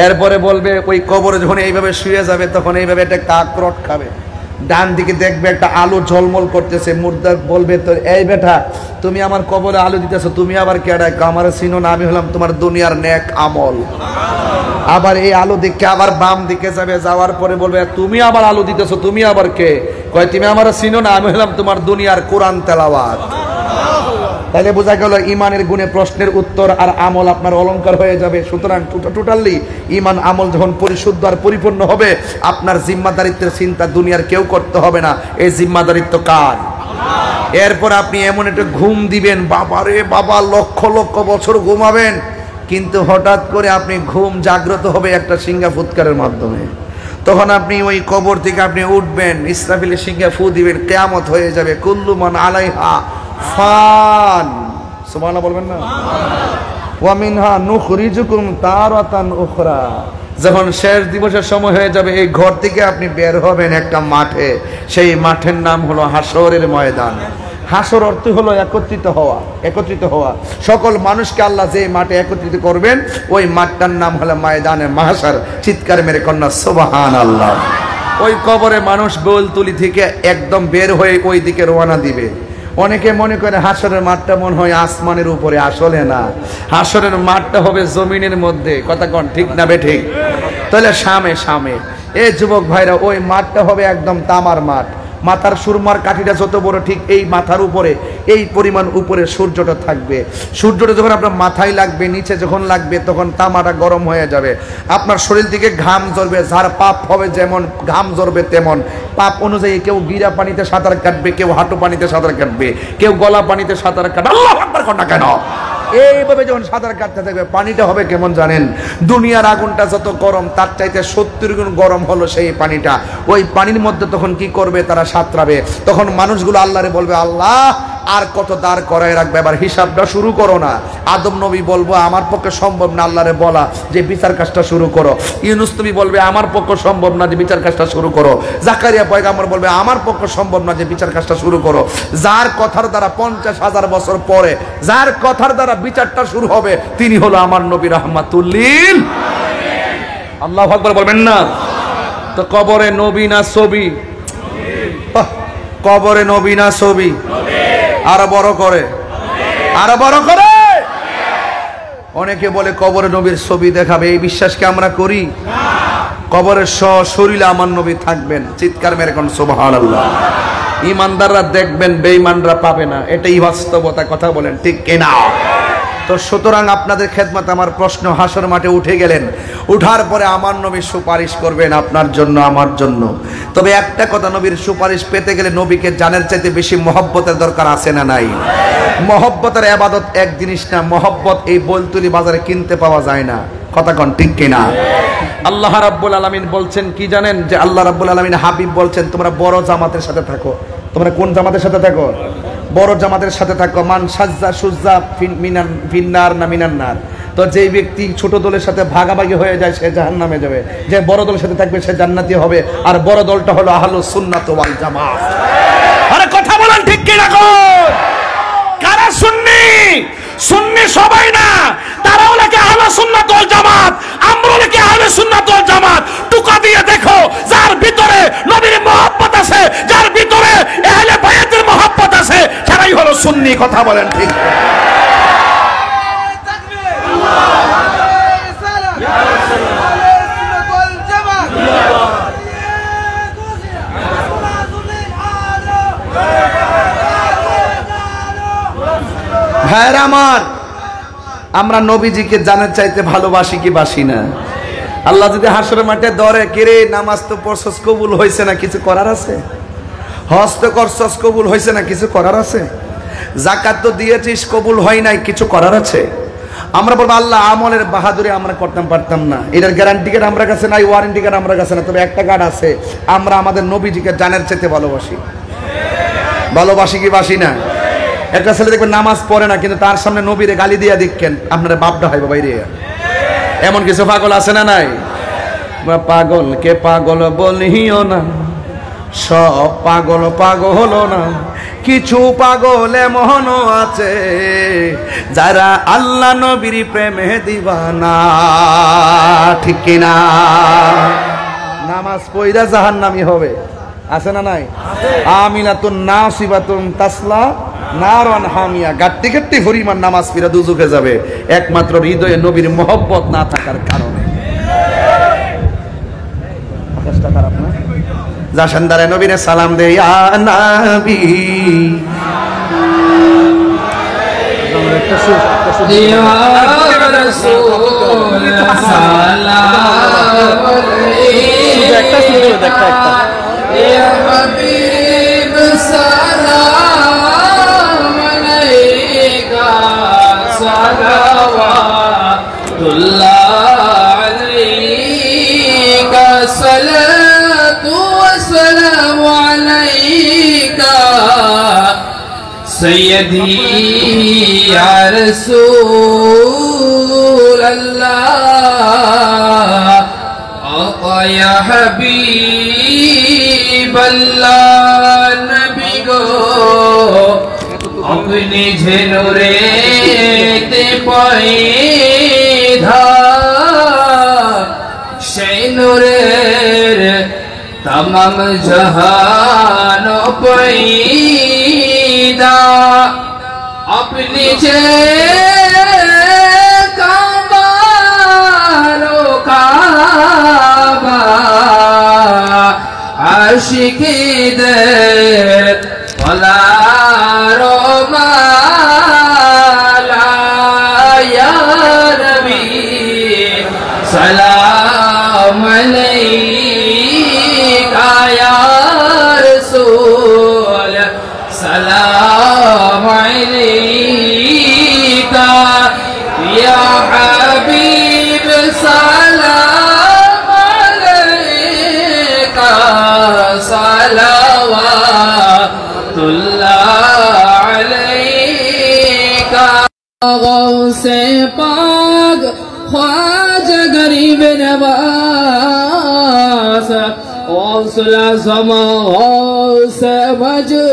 এরপরে বলবে ওই কবরে যখন এইভাবে শুয়ে যাবে, তখন এইভাবে একটা কাকরট খাবে, ডান দিকে দেখবে একটা আলো ঝলমল করতেছে, মুর্দা বলবে তো এই বেটা তুমি আমার কবরে আলো দিতেছো, তুমি আবার কেডা? আমার চিনো না, আমি হলাম তোমার দুনিয়ার নেক আমল। আবার এই আলো দেখে আবার বাম দিকে যাবে, যাওয়ার পরে বলবে তুমি আবার আলো দিতেছো, তুমি আবার কে? কয় তুমি আমার চিনো না, আমি হলাম তোমার দুনিয়ার কোরআন তেলাওয়াত। তাহলে বোঝা গেল ইমানের গুণে প্রশ্নের উত্তর আর আমল আপনার অলংকার হয়ে যাবে। সুতরাং টোটালি ইমান আমল যখন পরিশুদ্ধ আর পরিপূর্ণ হবে, আপনার জিম্মাদারিত্বের চিন্তা দুনিয়ার কেউ করতে হবে না। এই জিম্মাদারিত্ব কার? এরপর আপনি এমন একটা ঘুম দিবেন, বাবারে বাবা, লক্ষ লক্ষ বছর ঘুমাবেন, কিন্তু হঠাৎ করে আপনি ঘুম জাগ্রত হবে একটা সিংহা ফুৎকারের মাধ্যমে। তখন আপনি ওই কবর থেকে আপনি উঠবেন, ইসরাফিলের সিংহা ফু দিবেন, কিয়ামত হয়ে যাবে। কুল্লু মান আলাইহা ফান, সুবহানাল্লাহ বলবেন না? ওয়া মিনহা নুখরিজুকুম তারাতান উখরা, যখন শেষ দিবসের সময় হয়ে যাবে, এই ঘর থেকে আপনি বের হবেন একটা মাঠে, সেই মাঠের নাম হলো হাসরের ময়দান। হাসর অর্থ হলো একত্রিত হওয়া, একত্রিত হওয়া। সকল মানুষকে আল্লাহ যে মাঠে একত্রিত করবেন, ওই মাঠটার নাম হলো ময়দানে মাহশর। চিৎকার মেরে কন্যা সুবহানাল্লাহ। ওই কবরে মানুষ বেলতলি থেকে একদম বের হয়ে ওই দিকে রওনা দিবে। অনেকে মনে করে হাসরের মাঠটা মনে হয় আসমানের উপরে, আসলে না, হাসরের মাঠটা হবে জমিনের মধ্যে। কথা কোন ঠিক না বেঠিক? তাহলে সামে সামে এই যুবক ভাইরা, ওই মাঠটা হবে একদম তামার মাঠ। মাথার সুরমার কাঠিটা যত বড়, ঠিক এই মাথার উপরে এই পরিমাণ উপরে সূর্যটা থাকবে। সূর্যটা যখন আপনার মাথায় লাগবে, নিচে যখন লাগবে, তখন তামাটা গরম হয়ে যাবে। আপনার শরীর থেকে ঘাম ঝরবে, যার পাপ হবে যেমন ঘাম ঝরবে তেমন। পাপ অনুযায়ী কেউ গিরা পানিতে সাঁতার কাটবে, কেউ হাঁটু পানিতে সাঁতার কাটবে, কেউ গলা পানিতে সাঁতার কাটবে। আল্লাহু আকবার কর না কেন? এইভাবে যখন সাঁতার কাটতে থাকবে, পানিটা হবে কেমন জানেন? দুনিয়ার আগুনটা যত গরম, তার চাইতে 70 গুণ গরম হলো সেই পানিটা। ওই পানির মধ্যে তখন কি করবে? তারা সাঁতরাবে। তখন মানুষগুলো আল্লাহরে বলবে, আল্লাহ আর কত দাঁড় করায় রাখবে, এবার হিসাবটা শুরু করো না। আদম নবী বলবো, আমার পক্ষে সম্ভব না আল্লাহরে বলা যে বিচার কাজটা শুরু করো। ইউনূস নবী বলবে, আমার পক্ষে সম্ভব না যে বিচার কাজটা শুরু করো। জাকারিয়া পয়গম্বর বলবে, আমার পক্ষে সম্ভব না যে বিচার কাজটা শুরু করো। যার কথার দ্বারা 50,000 বছর পরে যার কথার দ্বারা বিচারটা শুরু হবে, তিনি হলো আমার নবী রাহমাতুল লিল আলামিন। আল্লাহু আকবার বলবেন না? তো কবরে নবী না ছবি? কবরে নবী না ছবি? আরো বড় করে, আরো বড় করে। অনেকে বলে কবরে নবীর ছবি দেখাবে, এই বিশ্বাসকে আমরা করি? কবরের শরীরে আমার নবী থাকবেন। চিৎকার মেরে কোন সুবহানাল্লাহ। ইমানদাররা দেখবেন, বেঈমানরা পাবে না, এটাই বাস্তবতা। কথা বলেন ঠিক কিনা? তো সুতরাং আপনাদের খেদমত আমার প্রশ্ন, হাসর মাঠে উঠে গেলেন, উঠার পরে আমার নবী সুপারিশ করবেন আপনার জন্য, আমার জন্য। তবে একটা কথা, নবীর সুপারিশ পেতে গেলে নবীকে জানের চাইতে বেশি মহব্বতের দরকার আছে না নাই? মহব্বতের ইবাদত এক জিনিস না, মহব্বত এই বলতুলি বাজারে কিনতে পাওয়া যায় না। কথা কোন ঠিক কিনা? আল্লাহ রাব্বুল আলামিন বলছেন কি জানেন? যে আল্লাহ রাব্বুল আলামিন হাবিব বলছেন, তোমরা বড় জামাতের সাথে থাকো। তোমরা কোন জামাতের সাথে থাকো? বড় জামাতের সাথে থাকো। মান সাজ্জা সুজ্জা ফিন্নার না মিনান্নার। তো যেই ব্যক্তি ছোট দলের সাথে ভাগাভাগি হয়ে যায়, সে জাহান্নামে যাবে। যে বড় দলের সাথে থাকবে, সে জান্নাতি হবে। আর বড় দলটা হলো আহলুস সুন্নাত ওয়াল জামাত। আরে কথা বলেন ঠিক কি না? কারা সুন্নি? সুন্নি সবাই না, তারাও নাকি আহলুস সুন্নাত ওয়াল জামাত, আমরাও নাকি আহলুস সুন্নাত ওয়াল জামাত। টুকা দিয়ে দেখো, যার ভিতরে নবীর মহব্বত আছে, যার ভিতরে আহলে বায়াতের মহব্বত আছে, তারাই হলো সুন্নি। কথা বলেন ঠিক? ভাইরা আমার, আমরা নবীজিকে জানার চাইতে ভালোবাসি কি বাসি না? আল্লাহ যদি হাসরের মাঠে ধরে, কিরে নামাজ তো পড়ছস, কবুল হয়েছে না, কিছু করার আছে? হজ তো করছস, কবুল হয়েছে না, কিছু করার আছে? যাকাত তো দিয়েছিস, কবুল হয় নাই, কিছু করার আছে? আমরা বলবো আল্লাহ আমলের বাহাদুরি আমরা করতে পারতাম না, এটার গ্যারান্টি কার্ড আমার কাছে নাই, ওয়ারেন্টি কার্ড আমার কাছে না। তবে একটা কার্ড আছে, আমরা আমাদের নবীজিকে জানার চাইতে ভালোবাসি। ভালোবাসি কি বাসি না? একটা ছেলে দেখবেন নামাজ পড়ে না, কিন্তু তার সামনে নবীরে গালি দিয়া দেখেন, আপনার বাপটা হয় বাইরে। এমন কিছু পাগল আছে না নাই? পাগলকে পাগল বলিও না, সব পাগল পাগল হলো না, কিছু পাগল এমন আছে যারা আল্লাহ নবীর প্রেমে দিবানা। ঠিক কিনা? নামাজ পড়া জাহান্নামী হবে, আছে না নাই? আমিনাতুন নাসিবাতুন তাসলা নারান হামিয়া। গাট্টি গাট্টি পরিমাণ নামাজ পড়া দুজকে যাবে, একমাত্র হৃদয়ে নবীর মহব্বত না থাকার কারণে। আকাশটা খারাপ না? জাসানদারে নবীরে সালাম দে, ইয়া নবী। ইয়া রাসূল সালাম আলাইকা, একটা ইয়া হাবিব সালাম আলাইকা, সালাওয়াতুল্লাহ আলাইকা, সালাতু ওয়া সালামু আলাইকা সাইয়্যিদি ইয়া রাসূল আল্লাহ, अल्लाह नबी गो अपनी झेनुरे ते पैधा शैनुरेर तमाम जहान पैदा अपनी जे काबारो काबा आशिकीদের পলারো মালা ইয়া নবী সালাম আলাইকা ইয়া রাসূল সালাম আলাইকা ইয়া হাবিব সালাম আলাইকা সালাওয়াতুল্লাহ আলাইকা গৌসে পাক ख्वाजा गरीब नवाज गौसुल आज़म गौस मजो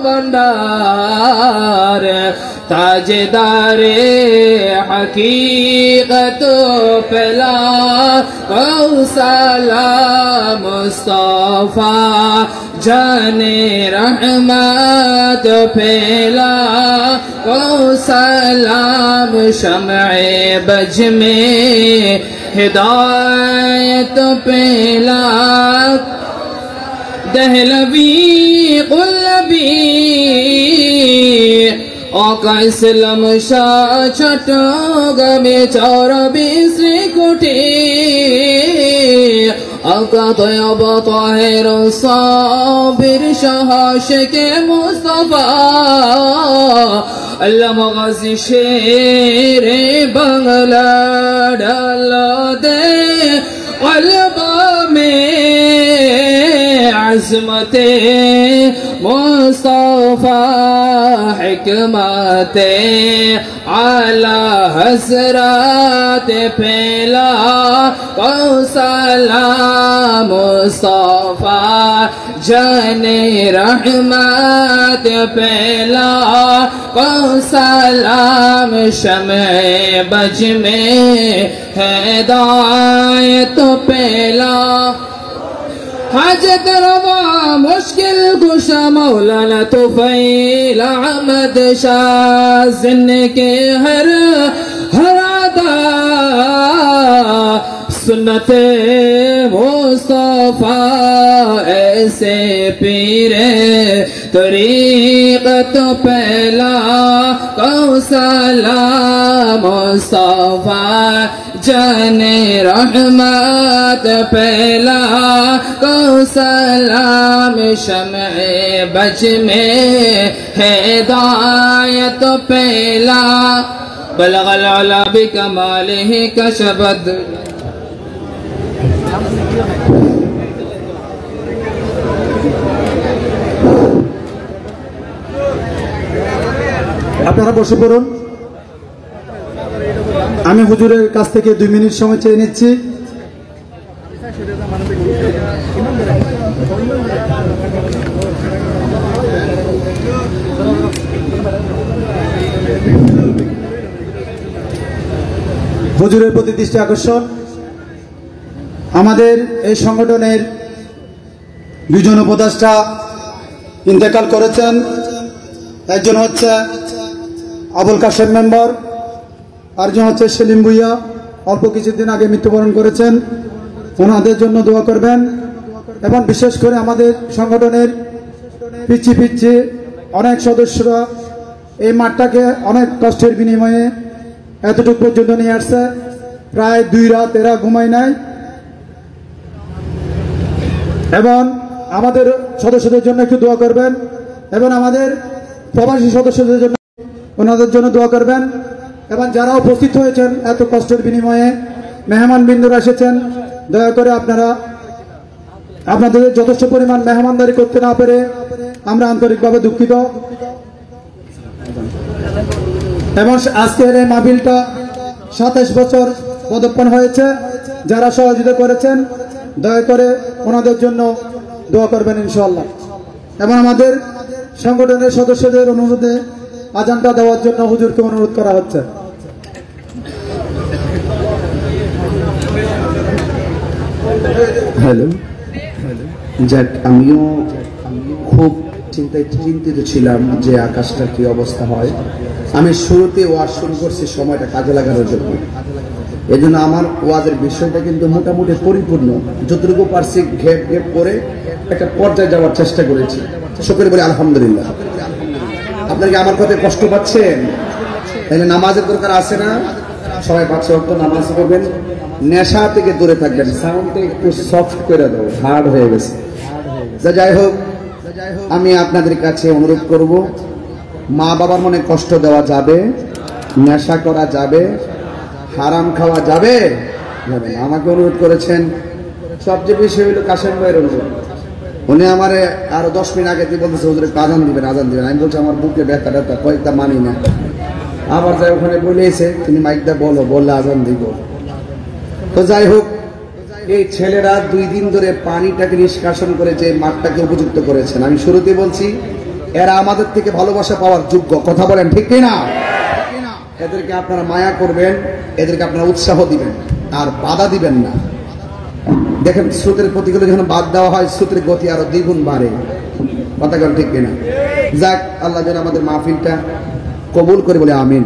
भंडार ताजदारे हकीकत पहला गौसाला मुस्तफा जाने रहमत पहला गौसलाम शम्ए बज में हिदायत पहला दहलवी कुलबी आका इस्लाम शाह चट्टग्रामे चौराबी श्रीकुटी आका तय्यब ताहिर साबिर शाह शेखे मुस्तफा अल्लामा गाज़ी शेरे बांग्ला डाला दे क़ल्ब में अज़मते मुस्तफा हिकमते आला हज़रत पहला गौसलाम मुस्तफा जाने रहमत पहला गौसलाम शम्ए बज में हिदायत पहला हाजत रवा मुश्किल कुशा मौलाना तुफैल अहमद शाह जिनके हर हरादा सुन्नते मुस्तफा ऐसे पीरे तरीक़त पहला गौसलाम मुस्तफा जाने रहमत पहला गौसलाम शम्ए बज में हिदायत पहला बलगल अला बिकमालिही कशबद আপনারা বসে পড়ুন। আমি হুজুরের কাছ থেকে 2 মিনিট সময় চেয়ে নিচ্ছি। হুজুরের প্রতি দৃষ্টি আকর্ষণ। আমাদের এই সংগঠনের 2 জন উপদেষ্টা ইন্তেকাল করেছেন। একজন হচ্ছে আবুল কাশেম মেম্বার, আরেকজন হচ্ছে সেলিম ভুইয়া, অল্প কিছুদিন আগে মৃত্যুবরণ করেছেন। ওনাদের জন্য দোয়া করবেন। এবং বিশেষ করে আমাদের সংগঠনের পিছিয়ে অনেক সদস্যরা এই মাঠটাকে অনেক কষ্টের বিনিময়ে এতটুকু পর্যন্ত নিয়ে আসছে। প্রায় 2 রাত এরা ঘুমায় নাই। এবং আমাদের সদস্যদের জন্য একটু দোয়া করবেন এবং আমাদের প্রবাসী সদস্যদের জন্য ওনাদের জন্য দোয়া করবেন। এবং যারা উপস্থিত হয়েছেন এত কষ্টের বিনিময়ে মেহমান বিন্দুরা এসেছেন, দয়া করে আপনারা আপনাদের যথেষ্ট পরিমাণ মেহমানদারি করতে না পেরে আমরা আন্তরিকভাবে দুঃখিত। এবং আজকের এই মাহফিলটা 27 বছর পদার্পণ হয়েছে। যারা সহযোগিতা করেছেন দয়া করে ওনাদের জন্য দোয়া করবেন ইনশাআল্লাহ। এবং আমাদের সংগঠনের সদস্যদের অনুরোধে আজানটা দেওয়ার জন্য হুজুরকে অনুরোধ করা হচ্ছে। হ্যালো, যাক, আমিও খুব চিন্তিত ছিলাম যে আকাশটার কি অবস্থা হয়। আমি শুরুতে ওয়াজ শুরু করছি সময়টা কাজে লাগানোর জন্য, এই জন্য আমার ওয়াজের বিষয়টা কিন্তু মোটামুটি পরিপূর্ণ, যতটুকু পারছি ঘেপ ঘেপ করে একটা পর্যায়ে যাওয়ার চেষ্টা করেছি। সকলে বলি আলহামদুলিল্লাহ। আপনারা কি আমার কথায় কষ্ট পাচ্ছেন? তাহলে নামাজের দরকার আছে না? সবাই 5 ওয়াক্ত নামাজ পড়বেন, নেশা থেকে দূরে থাকবেন, সাউন্ডটা একটু সফট করে দাও, হার্ড হয়ে গেছে। যাই হোক, আমি আপনাদের কাছে অনুরোধ করব, মা বাবার মনে কষ্ট দেওয়া যাবে, নেশা করা যাবে, হারাম খাওয়া যাবে যাবে না। আমাকে অনুরোধ করেছেন, সবচেয়ে বেশি হইল কাশেম ভাইয়ের অনুরোধ। উনি আমার আরো 10 মিনিট আগে বলতেছে হুজুর আজান দিবেন আজান দিবেন। আমি বলছি আমার বুকে ব্যথা ট্যাথা কয়েকটা মানি না। আবার যাই ওখানে বলেছে তুমি মাইকটা বলো, বললে আজান দিব। তো যাই হোক, এই ছেলেরা 2 দিন ধরে পানিটাকে নিষ্কাশন করে যে মাঠটাকে উপযুক্ত করেছেন, আমি শুরুতে বলছি এরা আমাদের থেকে ভালোবাসা পাওয়ার যোগ্য। কথা বলেন ঠিক কিনা? এদেরকে আপনারা মায়া করবেন, এদেরকে আপনারা উৎসাহ দিবেন, আর বাধা দিবেন না। দেখেন, স্রোতের প্রতিগুলো যখন বাদ দেওয়া হয়, স্রোতের গতি আরো দ্বিগুণ বাড়ে। কথা বলেন ঠিক কিনা? যাক, আল্লাহ যেন আমাদের মাহফিলটা কবুল করে বলে আমিন।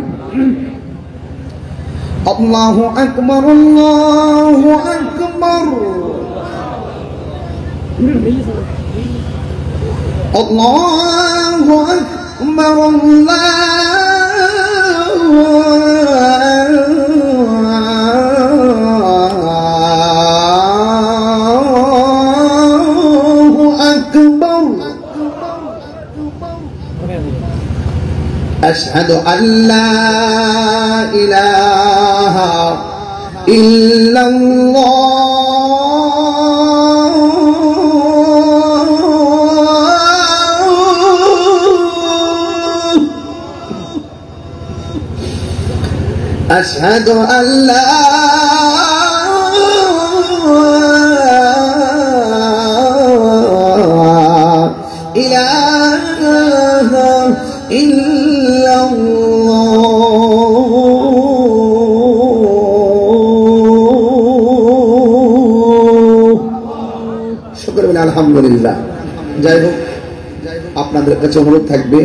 আল্লাহু আকবার, আল্লাহু আকবার, আল্লাহু আকবার, আল্লাহু আকবার। আশহাদু আল্লা ইলাহা ইল্লাল্লাহ, আশহাদু আল্লা ইলাহা শুকর বলে আলহামদুলিল্লাহ। যাই হোক, আপনাদের কাছে অনুরোধ থাকবে,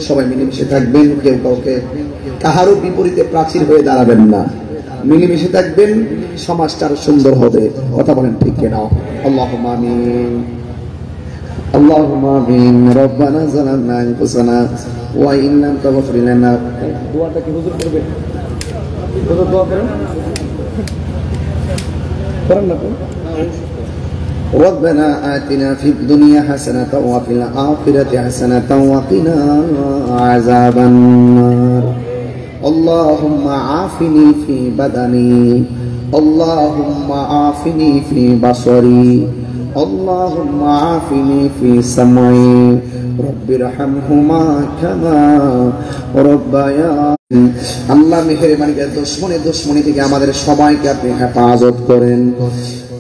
সবাই মিলেমিশে থাকবেন, কেউ কাউকে কাহারও বিপরীতে প্রাচীর হয়ে দাঁড়াবেন না, মিলেমিশে থাকবেন, সমাজটা আরো সুন্দর হবে। কথা বলেন ঠিক কিনা? আল্লাহুম্মা আমিন, আল্লাহুম্মা আমিন। রব্বানা যালামনা আনফুসানা ওয়া ইন লাম তাগফির লানা। দোয়াটা কি হুজুর করবে? হুজুর দোয়া করেন, করেন না তো? ربنا آتنا في الدنيا حسنة وفي الآخرة حسنة وقنا عذاب النار. اللهم عافني في بدني، اللهم عافني في بصري، اللهم عافني في سمعي، رب ارحمهما كما ربياني। আল্লাহ মেহেরবানি করে দুশমনি থেকে আমাদের সবাইকে আপনি হেফাজত করেন।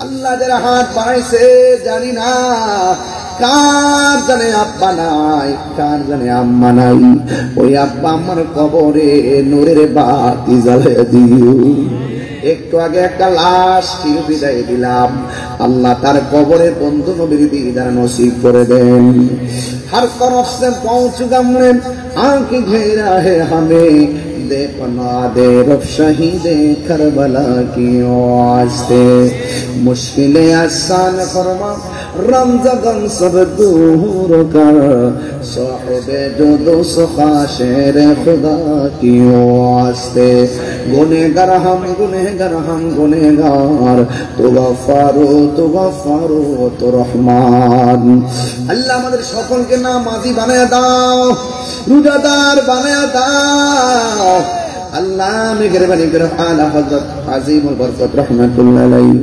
আল্লাহ যারা হাত বাড়াইছে, জানি না কার জানে আব্বা নাই, কার জানে আম্মা নাই, ওই আব্বা আম্মার কবরে নূরের বাতি জ্বালিয়ে দিও। একটু আগে একটা লাশ চির বিদায় দিলাম, আল্লাহ তার কবরে বন্ধু নবীর দিদার নসিব করে দেন। हर तरफ से पहुंच गमने आंखें घेरा है हमें, दे पना दे रब शहीदे करबला की वास्ते, मुश्किलें आसान फरमा रमज़ा गम सब दूर कर, साहिबे जो दोस्त शेर खुदा की वास्ते। गुनहगार हम गुनहगार, तो गफ्फारो तो रहमान। अल्लाह আমাদের সকলকে নামাজি বানায়া দাও, রোজাদার বানায়া দাও। আল্লাহ মেহেরবানি করে আলা হযরত আজিমুল বরকত রাহমাতুল্লাহ আলাইহি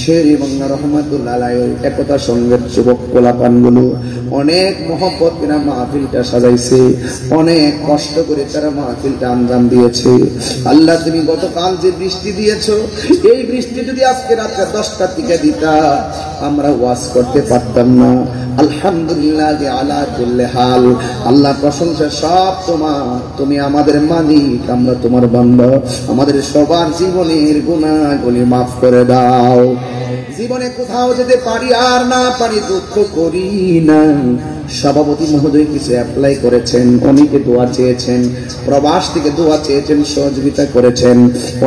শেরি বাংলা রাহমাতুল্লাহ আলাইহি একতা সঙ্গের যুবক পোলাপানগুলো অনেক মহব্বত করে মাহফিলটা সাজাইছে, অনেক কষ্ট করে তারা মাহফিলটা আঞ্জাম দিয়েছে। আল্লাহ তুমি গতকাল যে বৃষ্টি দিয়েছো, এই বৃষ্টি যদি আজকে রাত্রে 10টার দিকে দিতা আমরা ওয়াজ করতে পারতাম না। আলহামদুলিল্লাহ আলা কুল্লি হাল, আল্লাহ প্রশংসা সব তোমার, তুমি আমাদের মালিক, আমরা তোমার বান্দা। আমাদের সবার জীবনের গুনাহগুলি মাফ করে দাও। জীবনে কোথাও যেতে পারি আর না পারি দুঃখ করি না। সভাপতি মহোদয় কিছু অ্যাপ্লাই করেছেন, অনেকে দোয়া চেয়েছেন, প্রবাস থেকে দোয়া চেয়েছেন, সহযোগিতা করেছেন।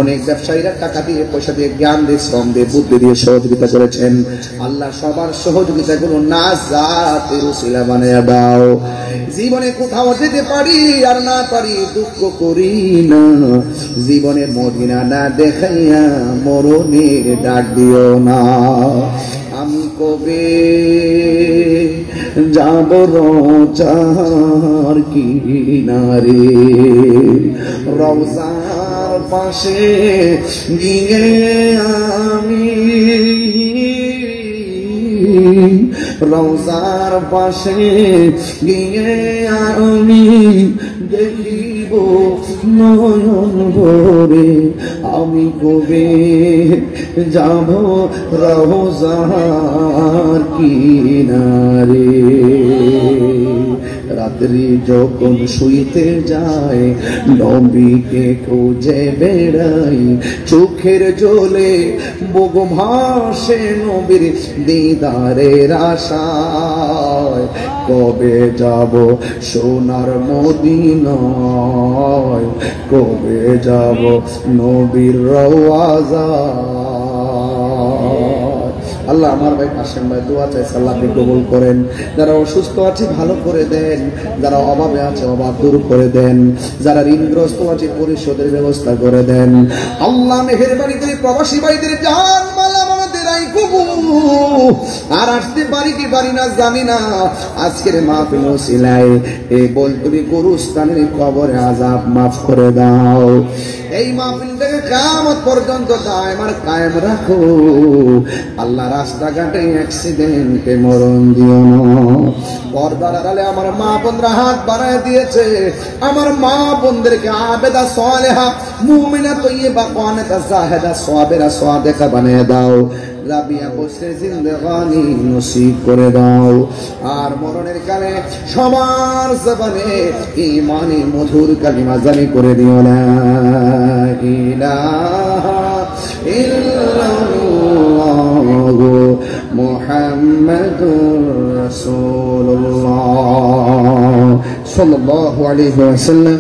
অনেক ব্যবসায়ীরা টাকা দিয়ে, পয়সা দিয়ে, জ্ঞান দিয়ে, শ্রম দিয়ে, বুদ্ধি দিয়ে সহযোগিতা করেছেন। আল্লাহ সবার সহযোগিতা গুলো নাজাতের উসিলা বানিয়ে দাও। জীবনে কোথাও যেতে পারি আর না পারি দুঃখ করি না। জীবনে মদিনা না দেখাইয়া মরণের ডাক দিও না। আমি কবে যাব রোজার কিনারে, রওজার পাশে গিয়ে আমি, রওজার পাশে গিয়ে আমি দেখিব নয়ন ভরে। আমি কবে যাব রওজার কিনারে। রাত্রি যখন শুইতে যায় নবীকে খুঁজে বেড়াই, চোখের জলে বুক ভাসে নবীর দিদারের আশায়। কবে যাব সোনার মদিনায়, কবে যাব নবীর রওয়াজায়। আল্লাহ আমার ভাই কাশেম ভাই দোয়া চাইছে, আল্লাহ আপনি কবুল করেন। যারা অসুস্থ আছে ভালো করে দেন, যারা অভাবে আছে অভাব দূর করে দেন, যারা ঋণগ্রস্ত আছে পরিশোধের ব্যবস্থা করে দেন। আল্লাহ মেহেরবানি করে প্রবাসী ভাইদের জান মাল আমাদের আর আসতে পারি কি পারি না জানি না। আজকের মাহফিল ওসিলায় এই বলতুরি গুরুস্থানের কবরে আযাব মাফ করে দাও। এই মাহফিলটাকে কিয়ামত পর্যন্ত দায়েম আর কায়েম রাখো। আল্লাহ রাস্তাঘাটে অ্যাক্সিডেন্টে মরণ দিও না। পর্দার আড়ালে আমার মা বোনরা হাত বাড়ায় দিয়েছে, আমার মা বোনদেরকে আবেদা সালেহা মুমিনা তয়্যিবা কানিতা জাহিদা সাবিরা সাদিকা বানিয়ে দাও। রাবিয়া বসে জিন্দেগানি নসিব করে দাও। আর মরণের কালে সবার জবানে ঈমানি মধুর কালিমা জারি করে দিও। লা ইলাহা ইল্লাল্লাহু মুহাম্মাদুর রাসূলুল্লাহ সাল্লাল্লাহু আলাইহি ওয়াসাল্লাম।